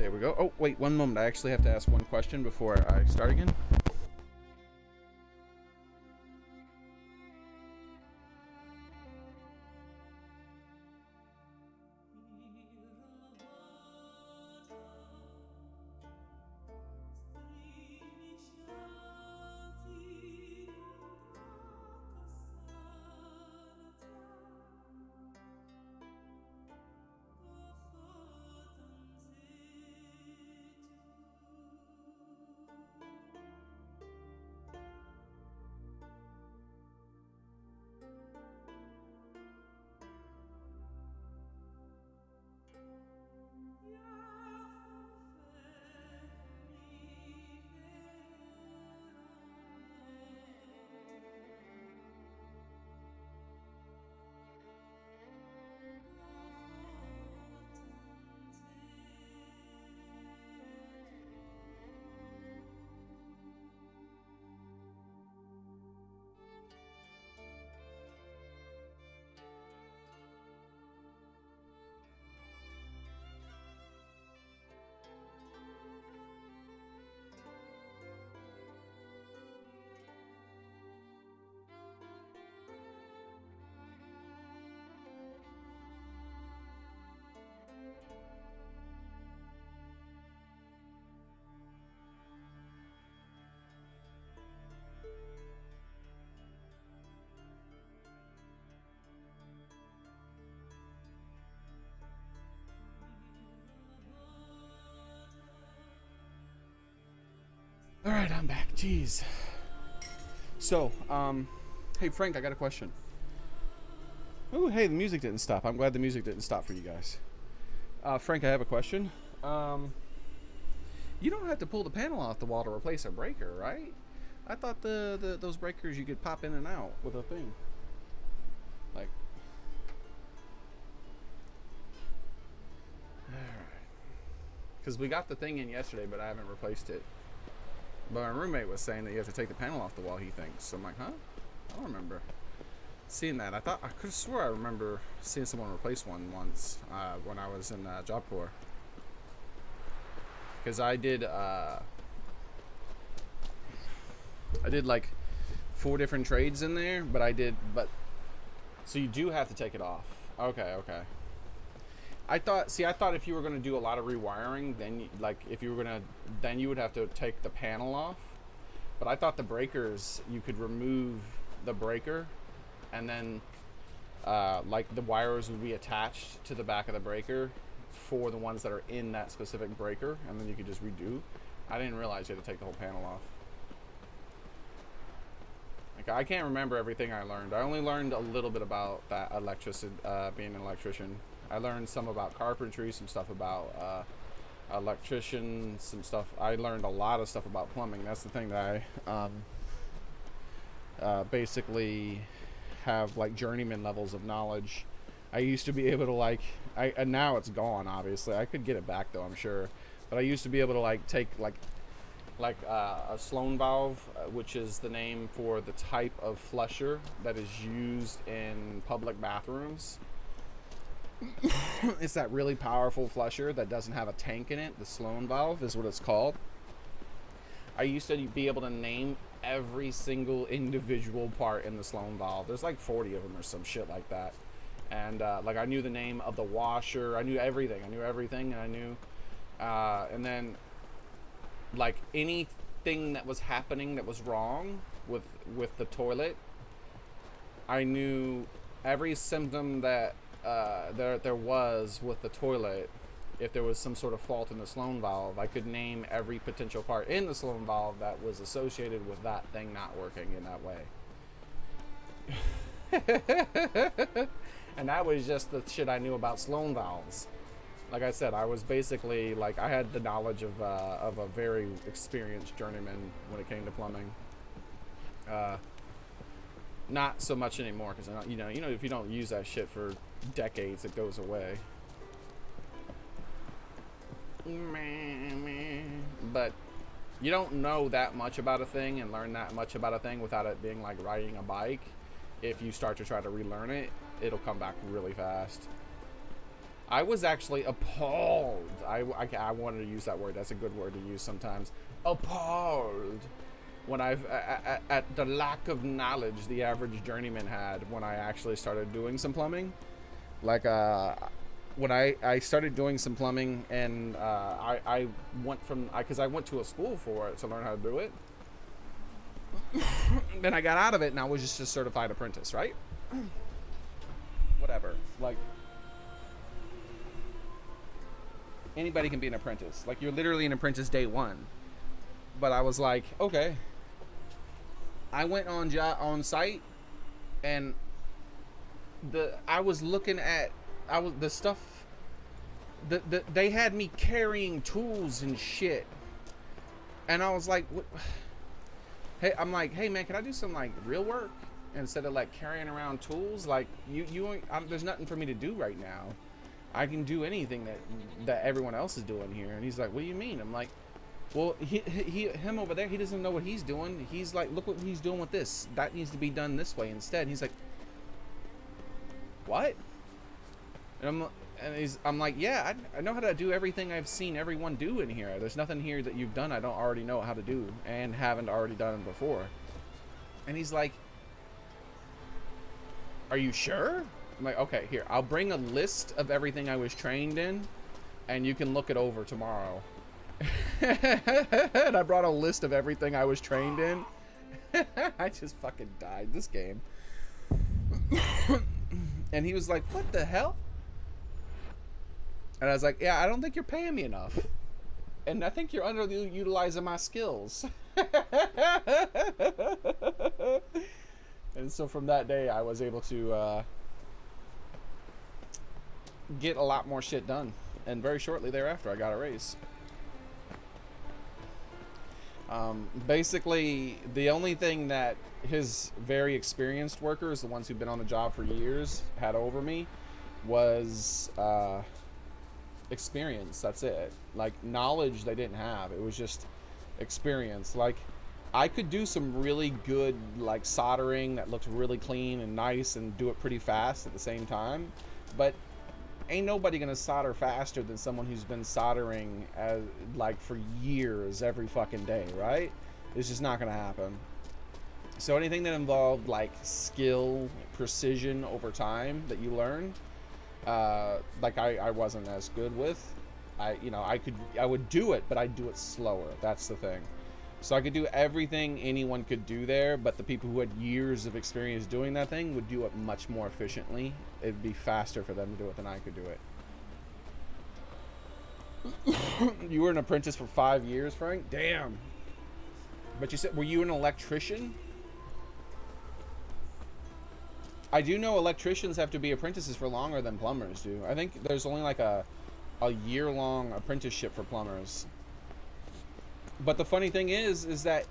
There we go. Oh, wait, one moment. I actually have to ask one question before I start again. All right, I'm back. Jeez. So, hey Frank, I got a question. Oh, hey, the music didn't stop. I'm glad the music didn't stop for you guys. Frank, I have a question. You don't have to pull the panel off the wall to replace a breaker, right? I thought those breakers you could pop in and out with a thing. Like, all right. Because we got the thing in yesterday, but I haven't replaced it. But my roommate was saying that you have to take the panel off the wall, he thinks. So I'm like, huh? I don't remember seeing that. I could have swore I remember seeing someone replace one once when I was in Job Corps. Because I did like 4 different trades in there, but so you do have to take it off. Okay. I thought if you were going to do a lot of rewiring, then then you would have to take the panel off. But I thought the breakers, you could remove the breaker, and then like the wires would be attached to the back of the breaker for the ones that are in that specific breaker, and then you could just redo. I didn't realize you had to take the whole panel off. Like, I can't remember everything I learned. I only learned a little bit about that being an electrician. I learned some about carpentry, some stuff about electrician, some stuff. I learned a lot of stuff about plumbing. That's the thing that I basically have, like, journeyman levels of knowledge. I used to be able to, and now it's gone, obviously. I could get it back, though, I'm sure. But I used to be able to, take, a Sloan valve, which is the name for the type of flusher that is used in public bathrooms. It's that really powerful flusher that doesn't have a tank in it. The Sloan valve is what it's called. I used to be able to name every single individual part in the Sloan valve. There's like 40 of them or some shit like that. And I knew the name of the washer. I knew everything. And I knew and then like anything that was happening that was wrong with the toilet, I knew every symptom that there was with the toilet. If there was some sort of fault in the Sloan valve, I could name every potential part in the Sloan valve that was associated with that thing not working in that way. And that was just the shit I knew about Sloan valves. Like I said, I was basically, I had the knowledge of a very experienced journeyman when it came to plumbing. Not so much anymore, because if you don't use that shit for decades, it goes away. But you don't know that much about a thing and learn that much about a thing without it being like riding a bike. If you start to try to relearn it, it'll come back really fast. I was actually appalled. I wanted to use that word. That's a good word to use sometimes. Appalled. When at the lack of knowledge the average journeyman had when I actually started doing some plumbing. Like, when I started doing some plumbing, and I went from, because I went to a school for it to learn how to do it. Then I got out of it and I was just a certified apprentice, right? Whatever. Like, anybody can be an apprentice. Like, you're literally an apprentice day one. But I was like, okay. I went on site, and I was looking at the stuff. They had me carrying tools and shit, and I was like, what? Hey, I'm like, hey man, can I do some like real work instead of like carrying around tools? Like, there's nothing for me to do right now. I can do anything that everyone else is doing here. And he's like, what do you mean? I'm like, well, him over there, he doesn't know what he's doing. He's like, look what he's doing with this. That needs to be done this way instead. And he's like, what? And I'm like, yeah, I know how to do everything I've seen everyone do in here. There's nothing here that you've done I don't already know how to do and haven't already done before. And he's like, are you sure? I'm like, okay, here, I'll bring a list of everything I was trained in, and you can look it over tomorrow. And I brought a list of everything I was trained in. I just fucking died this game. And he was like, what the hell? And I was like, yeah, I don't think you're paying me enough. And I think you're underutilizing my skills. And so from that day, I was able to get a lot more shit done. And very shortly thereafter, I got a raise. Basically, the only thing that his very experienced workers, the ones who've been on the job for years, had over me was experience. That's it. Like, knowledge they didn't have. It was just experience. Like, I could do some really good like soldering that looked really clean and nice and do it pretty fast at the same time, but ain't nobody gonna solder faster than someone who's been soldering like for years every fucking day, right? It's just not gonna happen. So anything that involved like skill, precision over time that you learn, like I wasn't as good with. I would do it, but I'd do it slower. That's the thing. So I could do everything anyone could do there, but the people who had years of experience doing that thing would do it much more efficiently. It'd be faster for them to do it than I could do it. You were an apprentice for 5 years, Frank? Damn. But you said, were you an electrician? I do know electricians have to be apprentices for longer than plumbers do. I think there's only like a year-long apprenticeship for plumbers. But the funny thing is that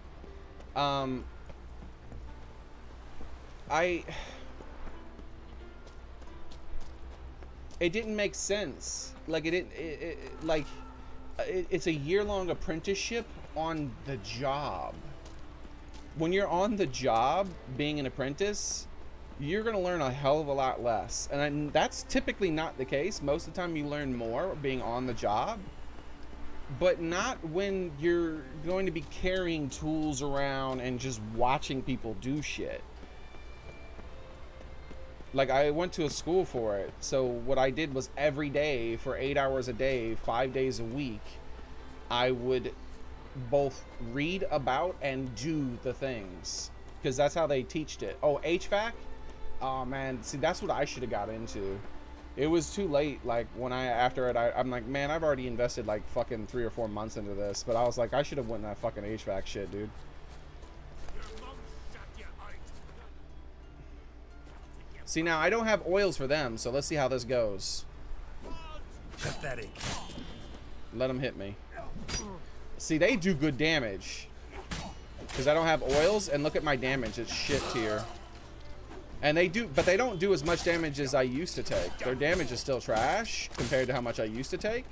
it didn't make sense. Like it's a year-long apprenticeship on the job. When you're on the job being an apprentice, you're going to learn a hell of a lot less. And that's typically not the case. Most of the time you learn more being on the job. But not when you're going to be carrying tools around and just watching people do shit. Like, I went to a school for it. So what I did was every day for 8 hours a day, 5 days a week, I would both read about and do the things. Because that's how they teached it. Oh, HVAC? Oh, man. See, that's what I should have got into. It was too late. Like, when after it, I'm like, man, I've already invested like fucking 3 or 4 months into this. But I was like, I should have went in that fucking HVAC shit, dude. See, now I don't have oils for them, so let's see how this goes. Pathetic. Let them hit me. See, they do good damage. Because I don't have oils, and look at my damage. It's shit tier. And they do, but they don't do as much damage as I used to take. Their damage is still trash compared to how much I used to take.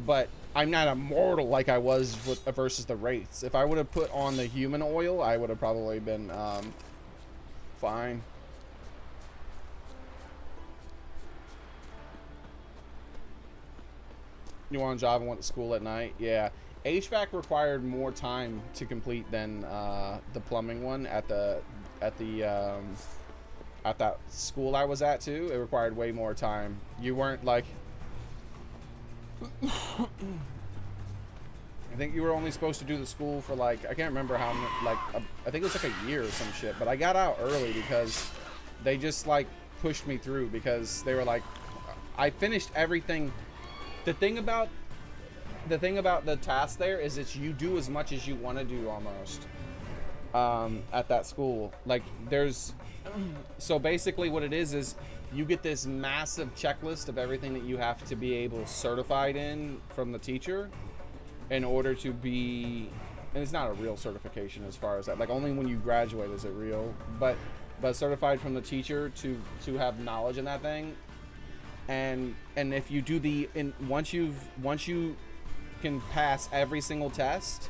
But I'm not immortal like I was versus the wraiths. If I would have put on the human oil, I would have probably been fine. You want a job and went to school at night? Yeah. HVAC required more time to complete than the plumbing one at that school I was at too. It required way more time. You weren't like I think you were only supposed to do the school for like, I can't remember how like I think it was like a year or some shit, but I got out early because they just like pushed me through because they were like, I finished everything. The thing about the task there is that you do as much as you want to do almost at that school. Like there's, so basically what it is you get this massive checklist of everything that you have to be able certified in from the teacher in order to be, and it's not a real certification as far as that, like only when you graduate is it real, but certified from the teacher to have knowledge in that thing. And if you do once you can pass every single test,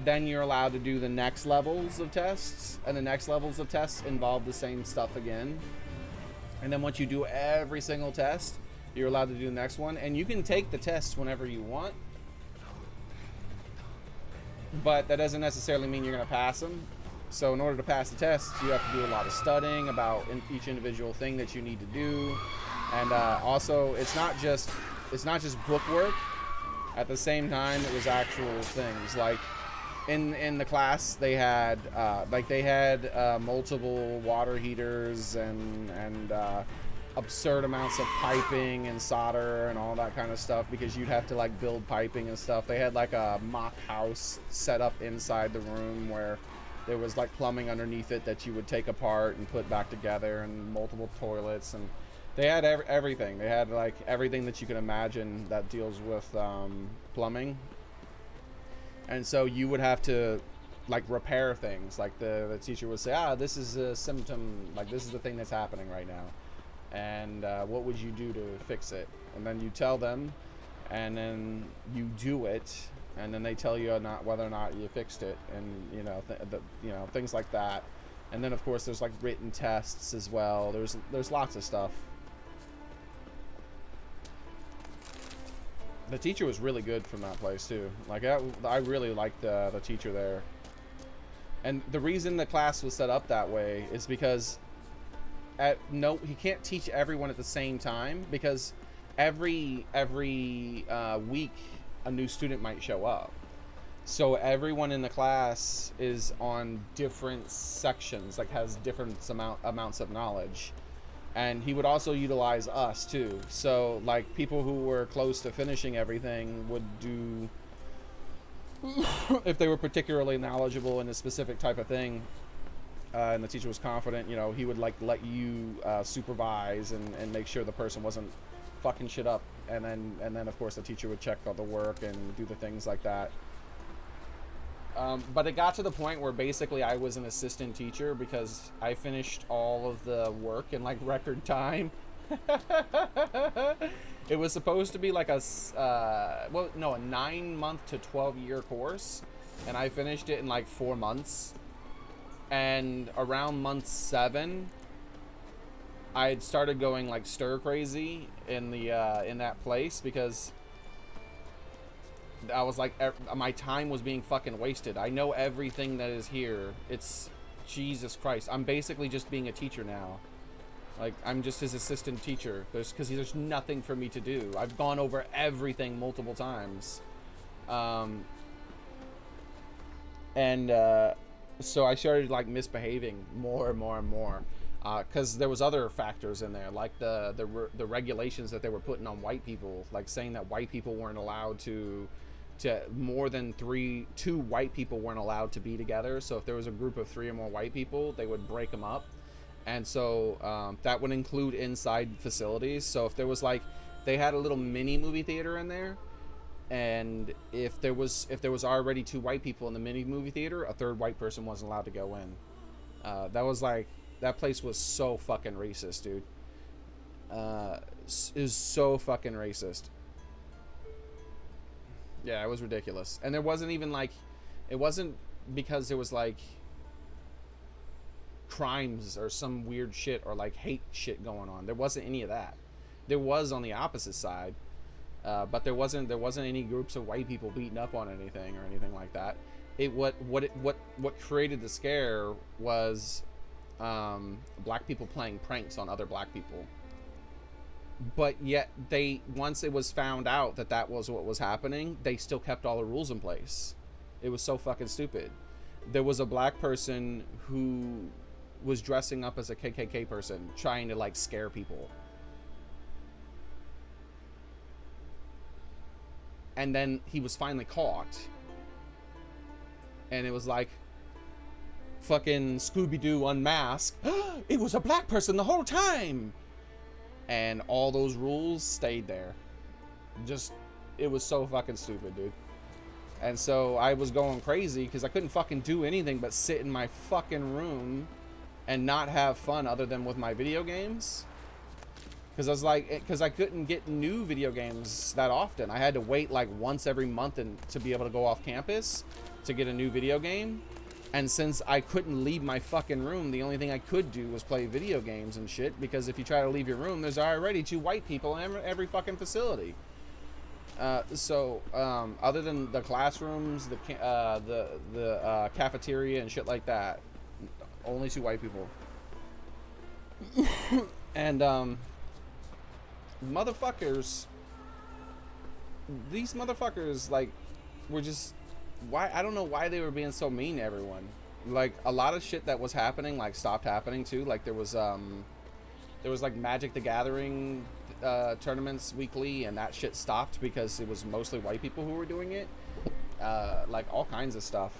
then you're allowed to do the next levels of tests, and the next levels of tests involve the same stuff again. And then once you do every single test, you're allowed to do the next one, and you can take the tests whenever you want, but that doesn't necessarily mean you're going to pass them. So in order to pass the tests, you have to do a lot of studying about each individual thing that you need to do. And also, it's not just book work. At the same time, it was actual things. Like in the class, they had multiple water heaters and absurd amounts of piping and solder and all that kind of stuff because you'd have to like build piping and stuff. They had like a mock house set up inside the room where there was like plumbing underneath it that you would take apart and put back together, and multiple toilets, and they had everything. They had like everything that you can imagine that deals with plumbing. And so you would have to like repair things. Like the teacher would say, this is a symptom, like this is the thing that's happening right now, and what would you do to fix it? And then you tell them, and then you do it, and then they tell you not whether or not you fixed it, and things like that. And then of course there's like written tests as well. There's lots of stuff. The teacher was really good from that place too. Like I really liked the teacher there. And the reason the class was set up that way is because he can't teach everyone at the same time, because every week a new student might show up. So everyone in the class is on different sections, like has different amounts of knowledge. And he would also utilize us too. So like people who were close to finishing everything would do, if they were particularly knowledgeable in a specific type of thing, and the teacher was confident, he would like let you supervise and make sure the person wasn't fucking shit up. And then of course the teacher would check all the work and do the things like that. But it got to the point where basically I was an assistant teacher because I finished all of the work in like record time. It was supposed to be like a 9-month to 12-year course, and I finished it in like 4 months. And around month 7, I had started going like stir crazy in that place because I was like, my time was being fucking wasted. I know everything that is here. It's Jesus Christ. I'm basically just being a teacher now. Like, I'm just his assistant teacher. Because there's nothing for me to do. I've gone over everything multiple times. So I started like misbehaving more and more and more. Because there was other factors in there, like the regulations that they were putting on white people, like saying that white people weren't allowed to more than 2 white people weren't allowed to be together. So if there was a group of 3 or more white people, they would break them up. And so that would include inside facilities. So if there was like, they had a little mini movie theater in there, and if there was already 2 white people in the mini movie theater, a 3rd white person wasn't allowed to go in. That place was so fucking racist, dude. It was so fucking racist. Yeah, it was ridiculous. And there wasn't even like, it wasn't because there was like crimes or some weird shit or like hate shit going on. There wasn't any of that. There was on the opposite side. But there wasn't any groups of white people beating up on anything or anything like that. What created the scare was black people playing pranks on other black people. But yet once it was found out that that was what was happening, they still kept all the rules in place. It was so fucking stupid. There was a black person who was dressing up as a KKK person trying to like scare people. And then he was finally caught. And it was like fucking Scooby-Doo unmasked. It was a black person the whole time. And all those rules stayed there. It was so fucking stupid, dude. And so I was going crazy because I couldn't fucking do anything but sit in my fucking room and not have fun other than with my video games. Because I was like, because I couldn't get new video games that often. I had to wait like once every month to be able to go off campus to get a new video game. And since I couldn't leave my fucking room, the only thing I could do was play video games and shit. Because if you try to leave your room, there's already 2 white people in every fucking facility. Other than the classrooms, the cafeteria and shit like that, only 2 white people. And these motherfuckers like were just, why, I don't know why they were being so mean to everyone. Like a lot of shit that was happening like stopped happening too. Like there was like Magic the Gathering tournaments weekly, and that shit stopped because it was mostly white people who were doing it. Like all kinds of stuff.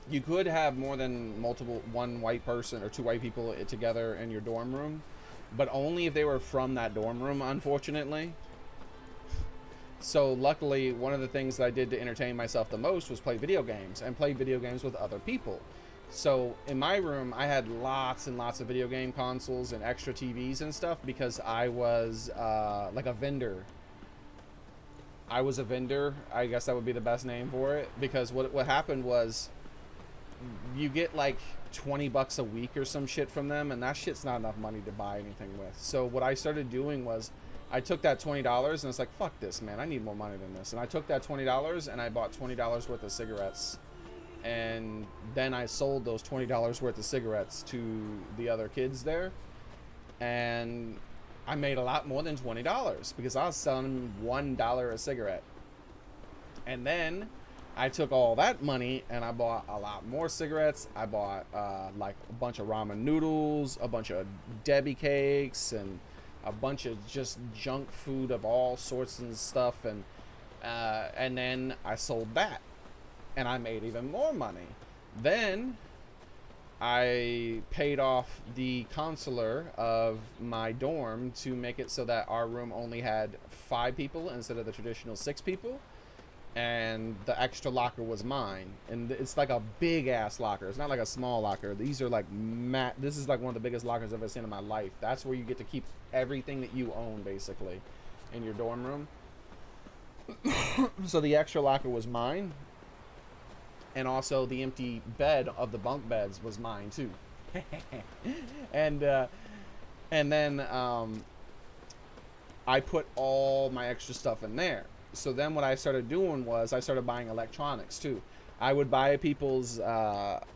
You could have more than one white person or 2 white people together in your dorm room, but only if they were from that dorm room, unfortunately. So luckily, one of the things that I did to entertain myself the most was play video games, and play video games with other people. So in my room, I had lots and lots of video game consoles and extra TVs and stuff because I was like a vendor. I was a vendor. I guess that would be the best name for it, because what happened was you get like $20 a week or some shit from them, and that shit's not enough money to buy anything with. So what I started doing was I took that $20 and it's like, fuck this, man, I need more money than this. And I took that $20 and I bought $20 worth of cigarettes. And then I sold those $20 worth of cigarettes to the other kids there. And I made a lot more than $20 because I was selling $1 a cigarette. And then I took all that money and I bought a lot more cigarettes. I bought like a bunch of ramen noodles, a bunch of Debbie cakes, and a bunch of just junk food of all sorts and stuff. And then I sold that. And I made even more money. Then I paid off the counselor of my dorm to make it so that our room only had 5 people instead of the traditional 6 people. And the extra locker was mine. And it's like a big ass locker. It's not like a small locker. These are like this is like one of the biggest lockers I've ever seen in my life. That's where you get to keep everything that you own basically in your dorm room. So the extra locker was mine. And also the empty bed of the bunk beds was mine too. And then I put all my extra stuff in there. So then what I started doing was I started buying electronics too. I would buy people's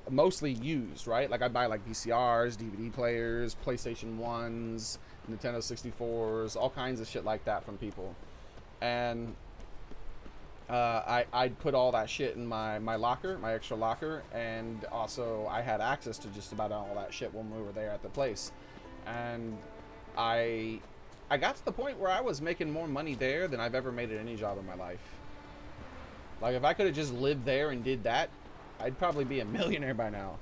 mostly used, right? Like I'd buy like VCRs, DVD players, PlayStation 1s, Nintendo 64s, all kinds of shit like that from people. And I'd put all that shit in my locker, my extra locker, and also I had access to just about all that shit when we were there at the place. And I got to the point where I was making more money there than I've ever made at any job in my life. Like if I could have just lived there and did that, I'd probably be a millionaire by now.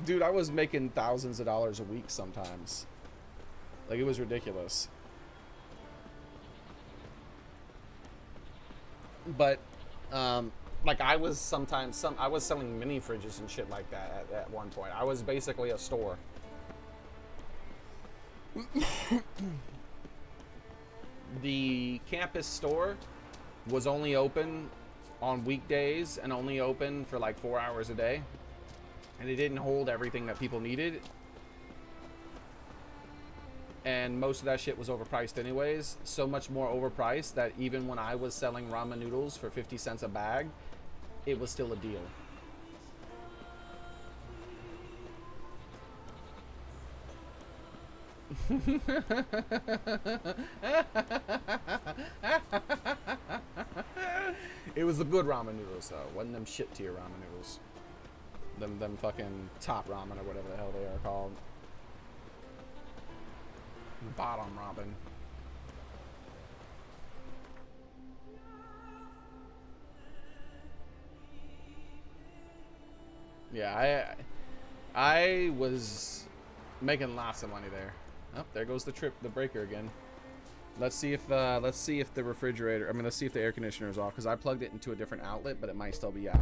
Dude, I was making thousands of dollars a week sometimes. Like it was ridiculous. But like I was sometimes I was selling mini fridges and shit like that at one point. I was basically a store. The campus store was only open on weekdays and only open for like 4 hours a day, and it didn't hold everything that people needed. and most of that shit was overpriced anyways. So much more overpriced that even when I was selling ramen noodles for 50 cents a bag, it was still a deal. It was the good ramen noodles though. Wasn't them shit tier ramen noodles. Them fucking top ramen or whatever the hell they are called. Bottom ramen. Yeah, I was making lots of money there. Oh, there goes the breaker again. Let's see if the refrigerator, let's see if the air conditioner is off, because I plugged it into a different outlet, but it might still be out.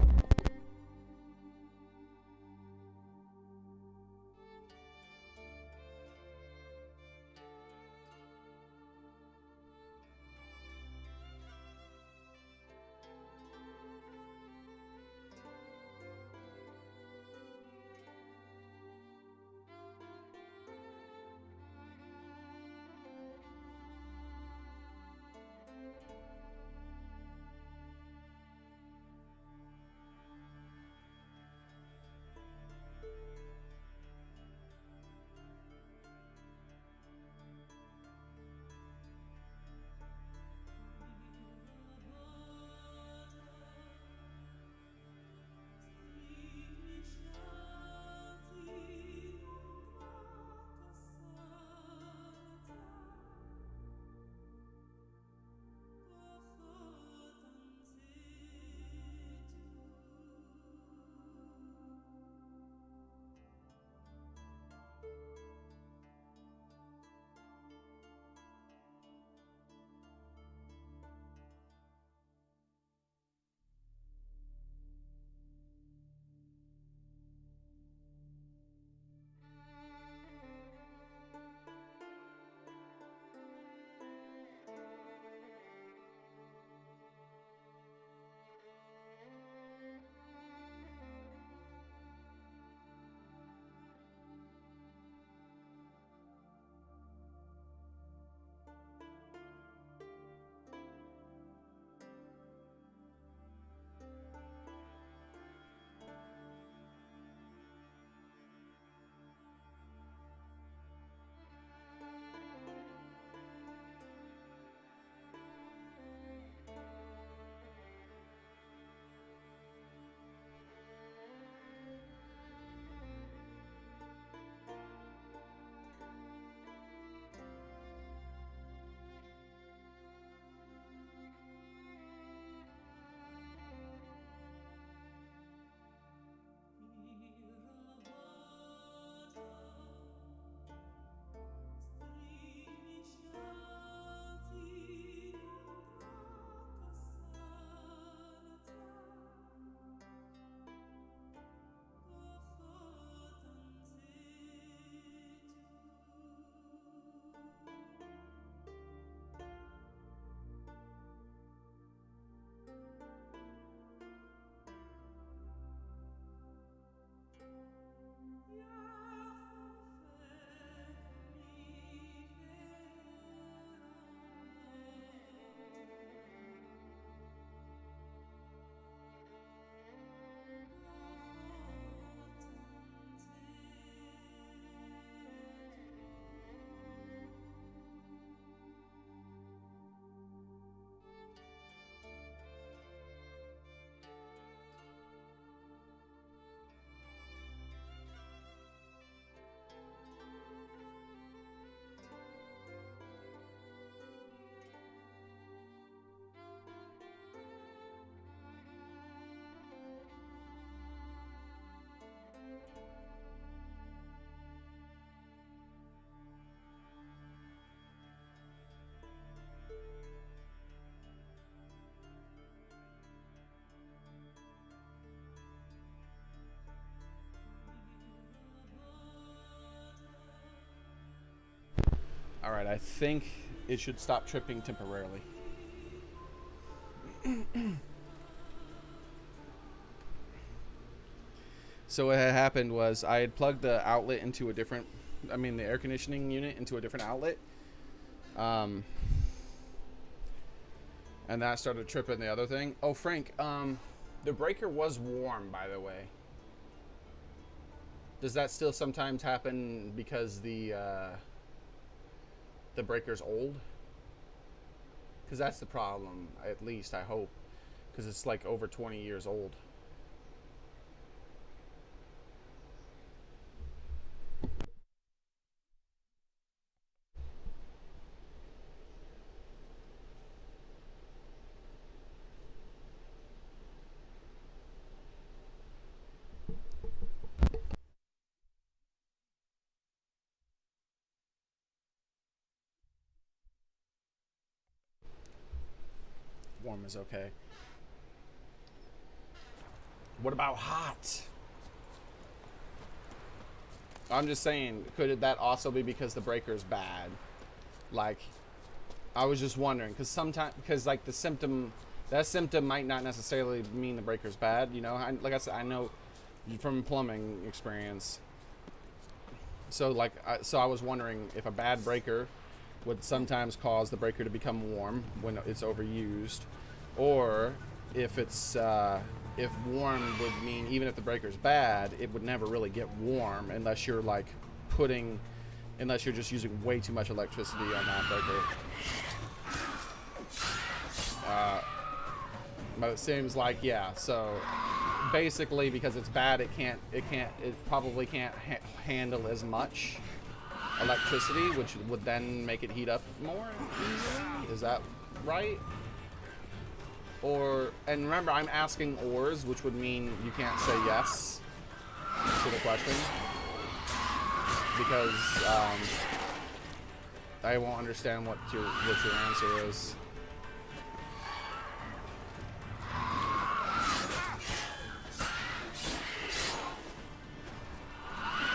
Alright, I think it should stop tripping temporarily. So what had happened was I had plugged the outlet into a different I mean the air conditioning unit into a different outlet. And that started tripping the other thing. Oh, Frank, the breaker was warm, by the way. Does that still sometimes happen because the breaker's old? Because that's the problem, at least, I hope. Because it's like over 20 years old. Warm is okay. What about hot? I'm just saying, could that also be because the breaker's bad? Like, I was just wondering, because sometimes, because like the symptom, that symptom might not necessarily mean the breaker's bad. You know, like I said, I know from plumbing experience. So like, so I was wondering if a bad breaker would sometimes cause the breaker to become warm when it's overused, or if it's if warm would mean even if the breaker's bad, it would never really get warm unless you're like unless you're just using way too much electricity on that breaker. But it seems like, yeah, so basically because it's bad, it probably can't handle as much electricity, which would then make it heat up more easily. Is that right? Or, and remember, I'm asking ors, which would mean you can't say yes to the question, because I won't understand what your answer is.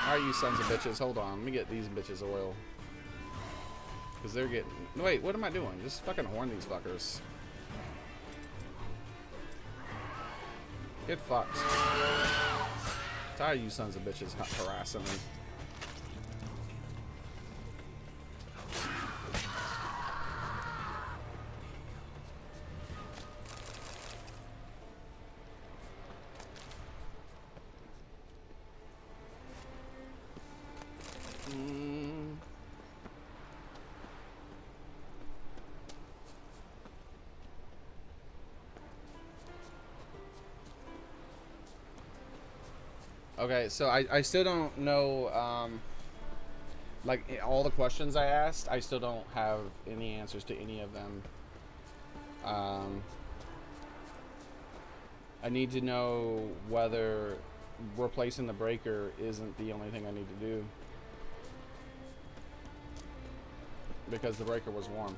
Alright, you sons of bitches, hold on, let me get these bitches oil. Because they're getting... Wait, what am I doing? Just fucking horn these fuckers. Get fucked. Tired of you sons of bitches harassing me. Okay, so I still don't know, like, all the questions I asked, I still don't have any answers to any of them. I need to know whether replacing the breaker isn't the only thing I need to do. Because the breaker was warm.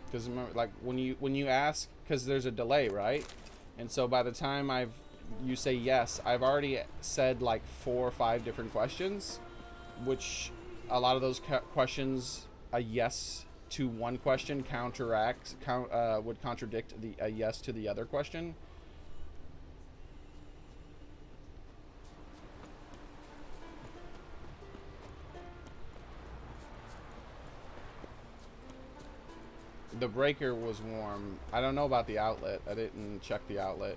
Because remember, like when you ask, because there's a delay, right? And so by the time you say yes, I've already said like 4 or 5 different questions, which a lot of those questions, a yes to one question would contradict a yes to the other question. The breaker was warm. I don't know about the outlet. I didn't check the outlet.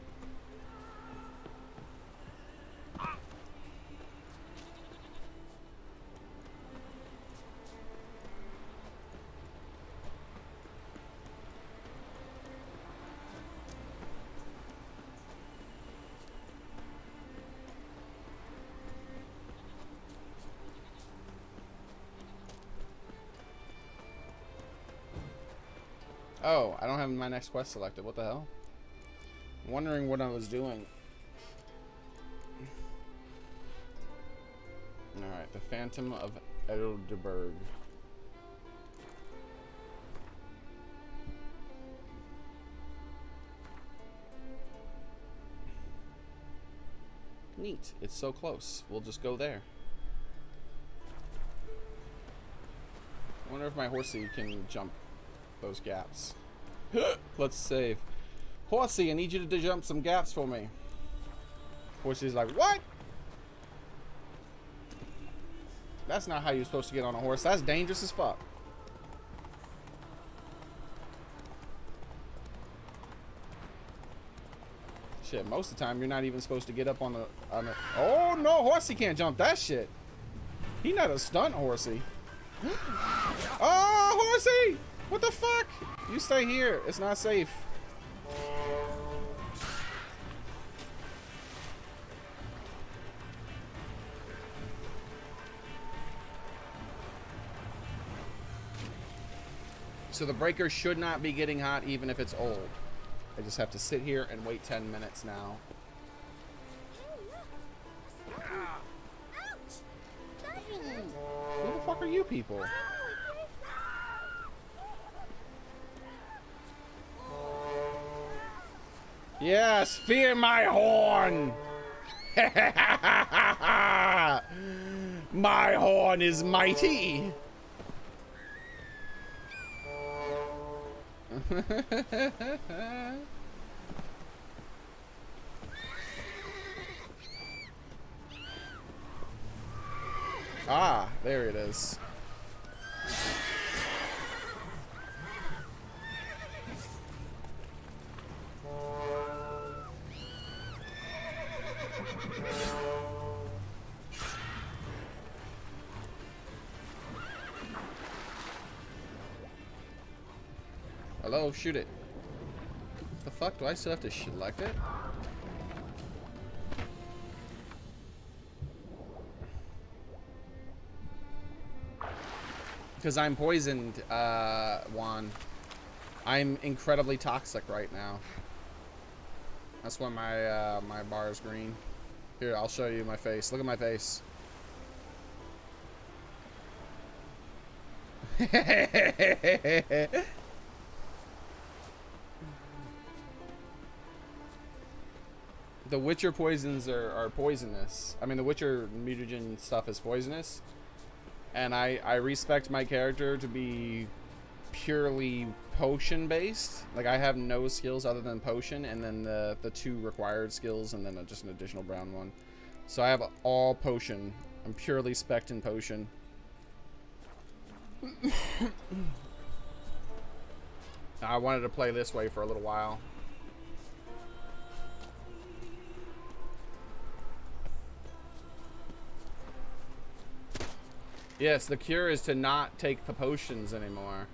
Oh, I don't have my next quest selected. What the hell? I'm wondering what I was doing. Alright, the Phantom of Edelderberg. Neat. It's so close. We'll just go there. I wonder if my horsey can jump those gaps. Let's save. Horsey, I need you to jump some gaps for me. Horsey's like, what? That's not how you're supposed to get on a horse. That's dangerous as fuck. Shit, most of the time you're not even supposed to get up on the. Oh no, Horsey can't jump that shit. He not a stunt Horsey. Oh, Horsey! What the fuck? You stay here. It's not safe. So the breaker should not be getting hot even if it's old. I just have to sit here and wait 10 minutes now. Who the fuck are you people? Yes, fear my horn! My horn is mighty! Ah, there it is. Hello, shoot it. The fuck, do I still have to select it? Because I'm poisoned, Juan. I'm incredibly toxic right now. That's why my my bar is green. Here, I'll show you my face. Look at my face. The Witcher poisons are poisonous. I mean, the Witcher mutagen stuff is poisonous. And I respect my character to be purely potion based. Like, I have no skills other than potion, and then the 2 required skills, and then just an additional brown one. So I have all potion. I'm purely spec'd in potion. I wanted to play this way for a little while. Yes, the cure is to not take the potions anymore.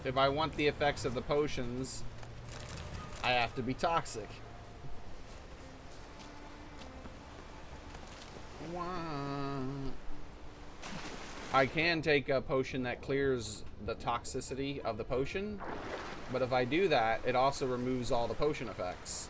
If I want the effects of the potions, I have to be toxic. I can take a potion that clears the toxicity of the potion, but if I do that, it also removes all the potion effects.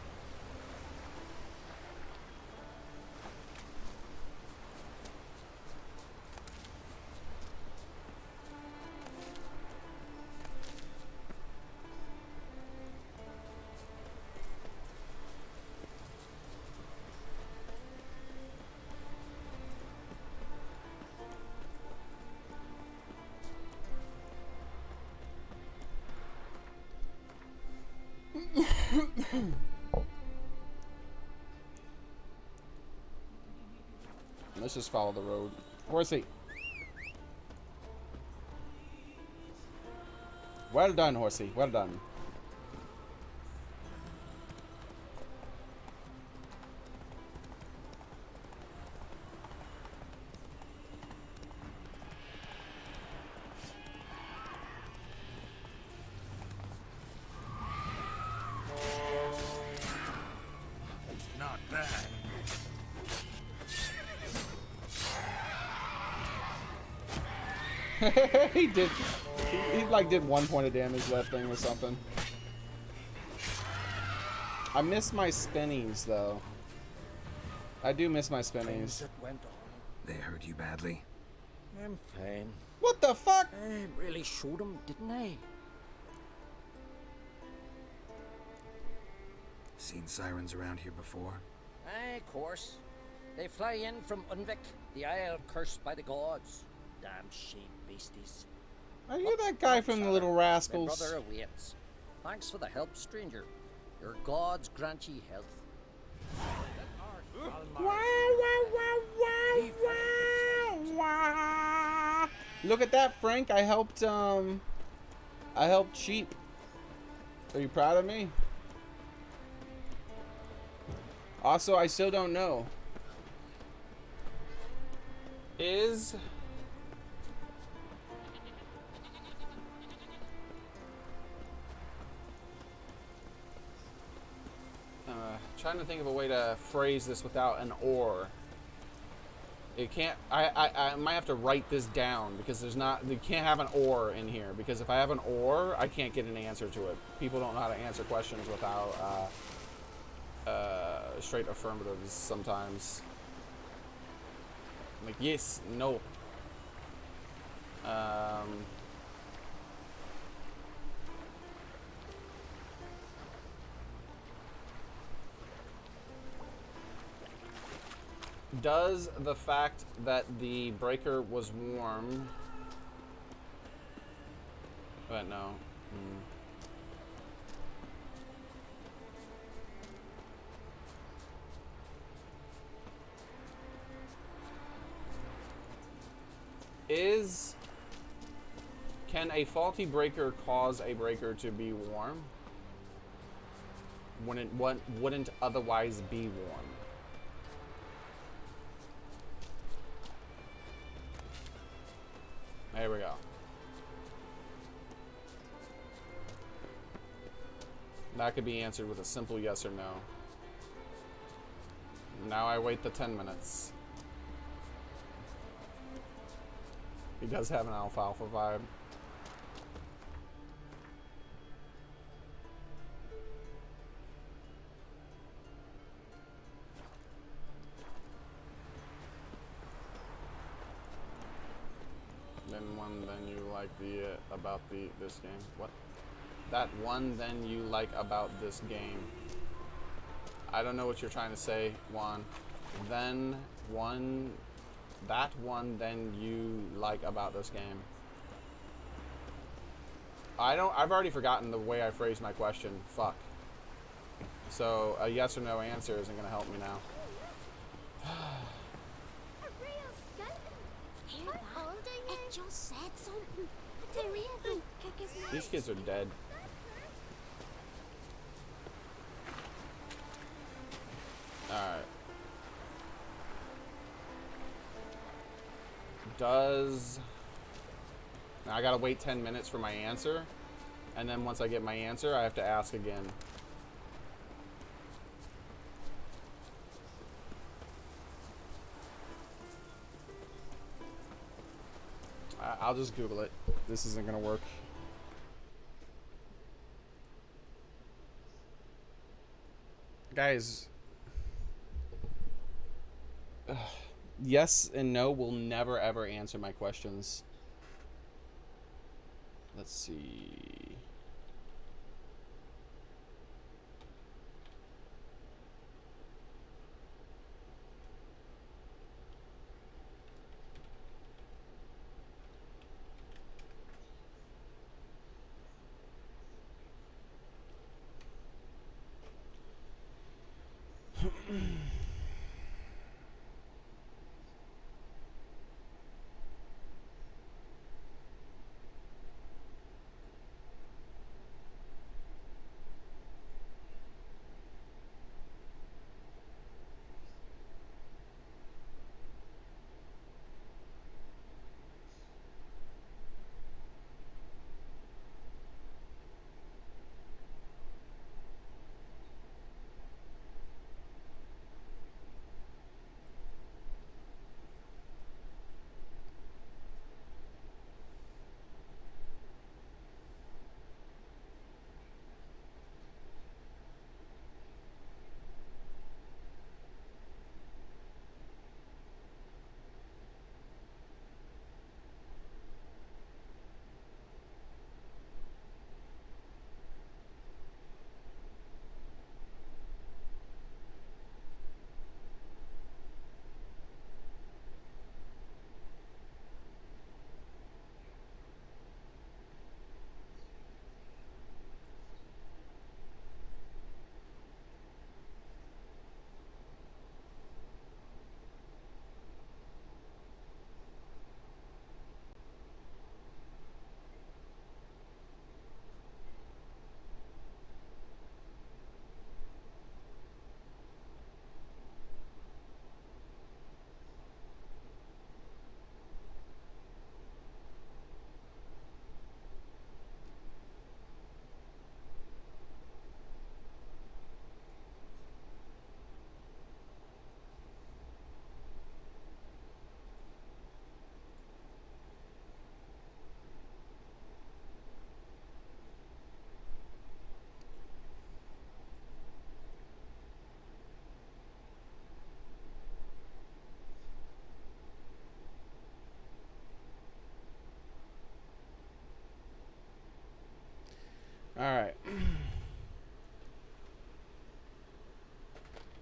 Let's just follow the road. Horsey. Well done, Horsey. Well done. Not bad. He did. He like did 1 point of damage to that thing or something. I miss my spinnies though. I do miss my spinnies. Things that went on. They hurt you badly? I'm fine. What the fuck? I really showed him, didn't I? Seen sirens around here before? Aye, of course. They fly in from Unvik, the isle cursed by the gods. Damn shame beasties. Are you that guy from the Little My Rascals? brother awaits. Thanks for the help, stranger. Your gods grant ye health. Look at that, Frank. I helped sheep. Are you proud of me? Also, I still don't know. Is trying to think of a way to phrase this without an or. It can't. I might have to write this down because there's not. You can't have an or in here because if I have an or, I can't get an answer to it. People don't know how to answer questions without straight affirmatives sometimes. Like yes, no. Does the fact that the breaker was warm... But no. Can a faulty breaker cause a breaker to be warm when it wouldn't otherwise be warm? There we go. That could be answered with a simple yes or no. Now I wait the 10 minutes. He does have an alfalfa vibe. Then you like about this game. What? That one then you like about this game. I don't know what you're trying to say, Juan. Then one then you like about this game. I've already forgotten the way I phrased my question. Fuck. So a yes or no answer isn't gonna help me now. It just said something. These kids are dead. Alright. Now I gotta wait 10 minutes for my answer. And then once I get my answer, I have to ask again. I'll just Google it. This isn't gonna work. Guys. Yes and no will never ever answer my questions. Let's see.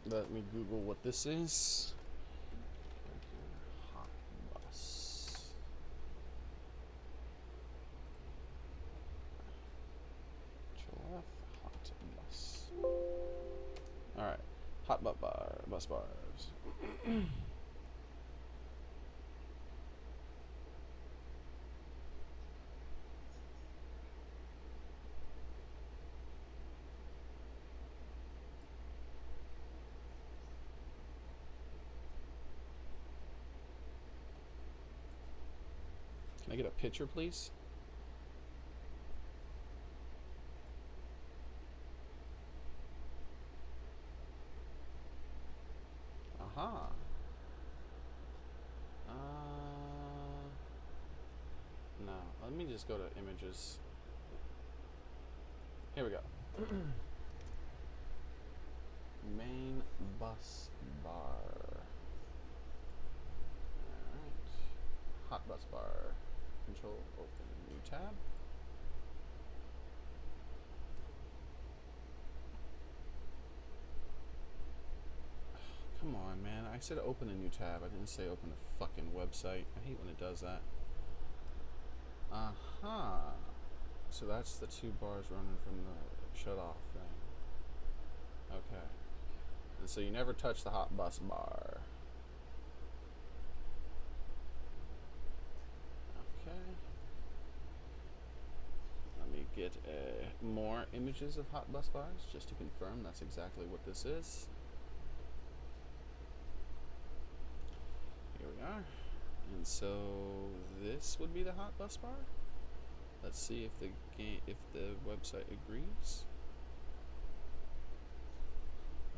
Let me Google what this is. Hot bus. Control F, hot bus. Alright. Hot bus bars. Can I get a picture, please? Aha. No. Let me just go to images. Here we go. Main bus bar. Alright. Hot bus bar. Control open new tab. Come on, man. I said open a new tab. I didn't say open a fucking website. I hate when it does that. Aha. So that's the two bars running from the shut off thing. Okay. And so you never touch the hot bus bar. Okay. Let me get more images of hot bus bars just to confirm that's exactly what this is. Here we are. And so this would be the hot bus bar. Let's see if the website agrees.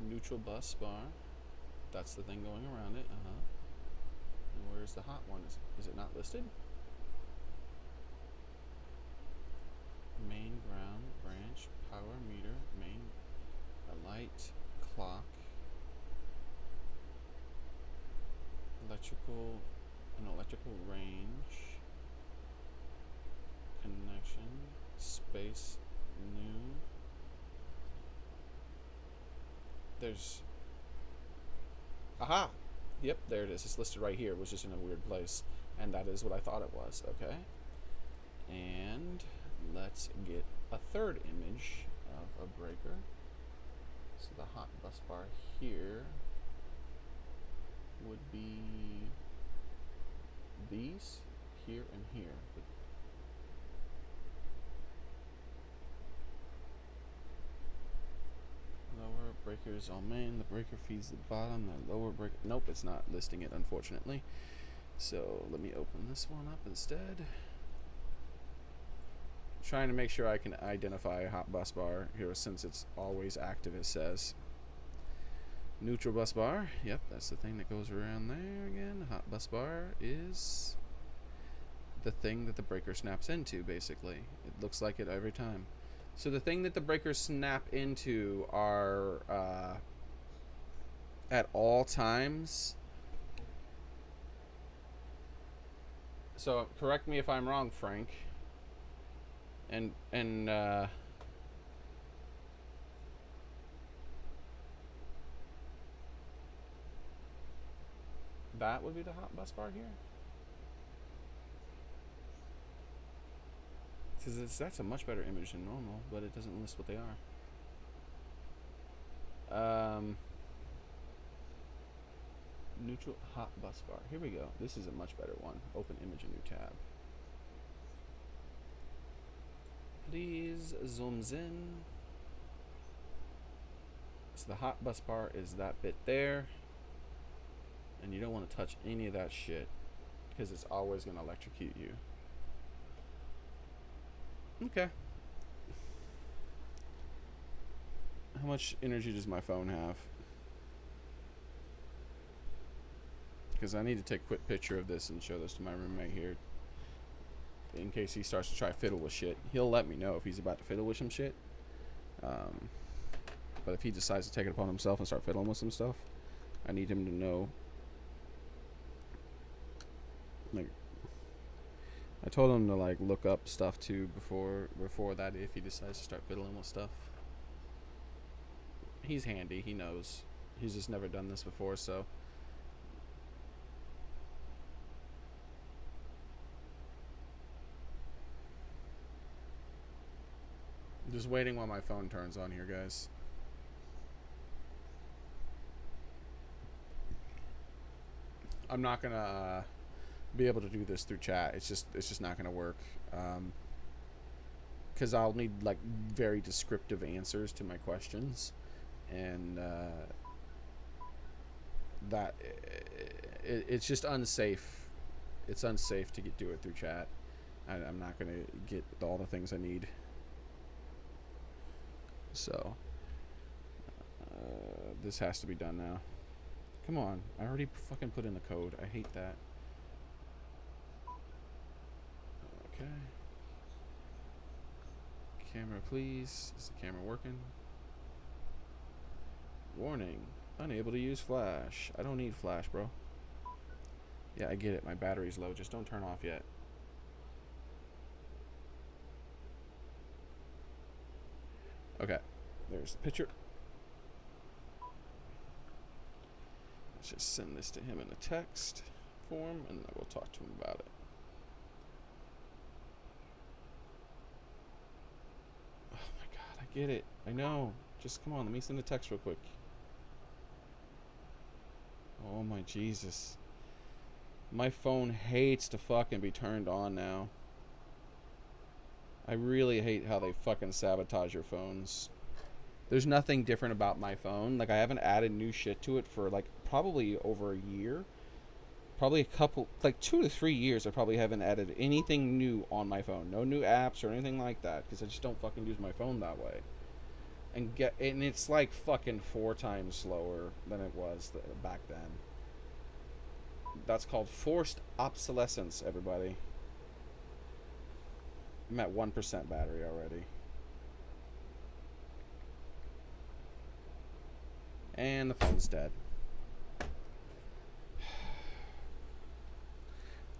Neutral bus bar. That's the thing going around it. And where's the hot one? Is it not listed? Main ground branch power meter main a light clock electrical range connection space new. There's aha, yep, there it is. It's listed right here. It was just in a weird place, and that is what I thought it was. Okay, and let's get a third image of a breaker. So the hot bus bar here would be these here and here. Lower breakers all main. The breaker feeds the bottom. The lower breaker. Nope, it's not listing it, unfortunately. So let me open this one up instead. Trying to make sure I can identify a hot bus bar here since it's always active, it says. Neutral bus bar. Yep, that's the thing that goes around there again. The hot bus bar is the thing that the breaker snaps into, basically. It looks like it every time. So the thing that the breakers snap into are at all times. So correct me if I'm wrong, Frank. And that would be the hot bus bar here. That's a much better image than normal, but it doesn't list what they are. Neutral hot bus bar. Here we go. This is a much better one. Open image, a new tab. Please zooms in. So the hot bus bar is that bit there, and you don't want to touch any of that shit because it's always going to electrocute you. Okay. How much energy does my phone have? Because I need to take a quick picture of this and show this to my roommate here, in case he starts to try fiddle with shit. He'll let me know if he's about to fiddle with some shit. But if he decides to take it upon himself and start fiddling with some stuff, I need him to know. Like, I told him to like look up stuff too before that if he decides to start fiddling with stuff. He's handy. He knows. He's just never done this before, so. I'm just waiting while my phone turns on here, guys. I'm not gonna be able to do this through chat. It's just not gonna work. Because I'll need like very descriptive answers to my questions, and that it's just unsafe. It's unsafe to do it through chat. I'm not gonna get all the things I need. So this has to be done now. Come on, I already fucking put in the code. I hate that. Okay. Camera, please. Is the camera working? Warning. Unable to use flash. I don't need flash, bro. Yeah, I get it. My battery's low. Just don't turn off yet. Okay. There's the picture. Let's just send this to him in a text form, and then we'll talk to him about it. Oh my god, I get it. I know. Just come on, let me send a text real quick. Oh my Jesus. My phone hates to fucking be turned on now. I really hate how they fucking sabotage your phones. There's nothing different about my phone. Like, I haven't added new shit to it for like probably over a year. Probably a couple, like 2 to 3 years, I probably haven't added anything new on my phone. No new apps or anything like that, because I just don't fucking use my phone that way. And it's like fucking 4 times slower than it was back then. That's called forced obsolescence, everybody. I'm at 1% battery already. And the phone's dead.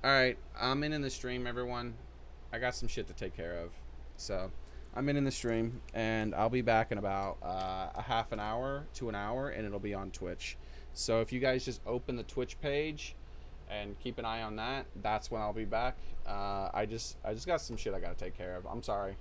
Alright, I'm in the stream, everyone. I got some shit to take care of. So, I'm in the stream, and I'll be back in about a half an hour to an hour, and it'll be on Twitch. So, if you guys just open the Twitch page and keep an eye on that, that's when I'll be back. I just got some shit I gotta take care of. I'm sorry.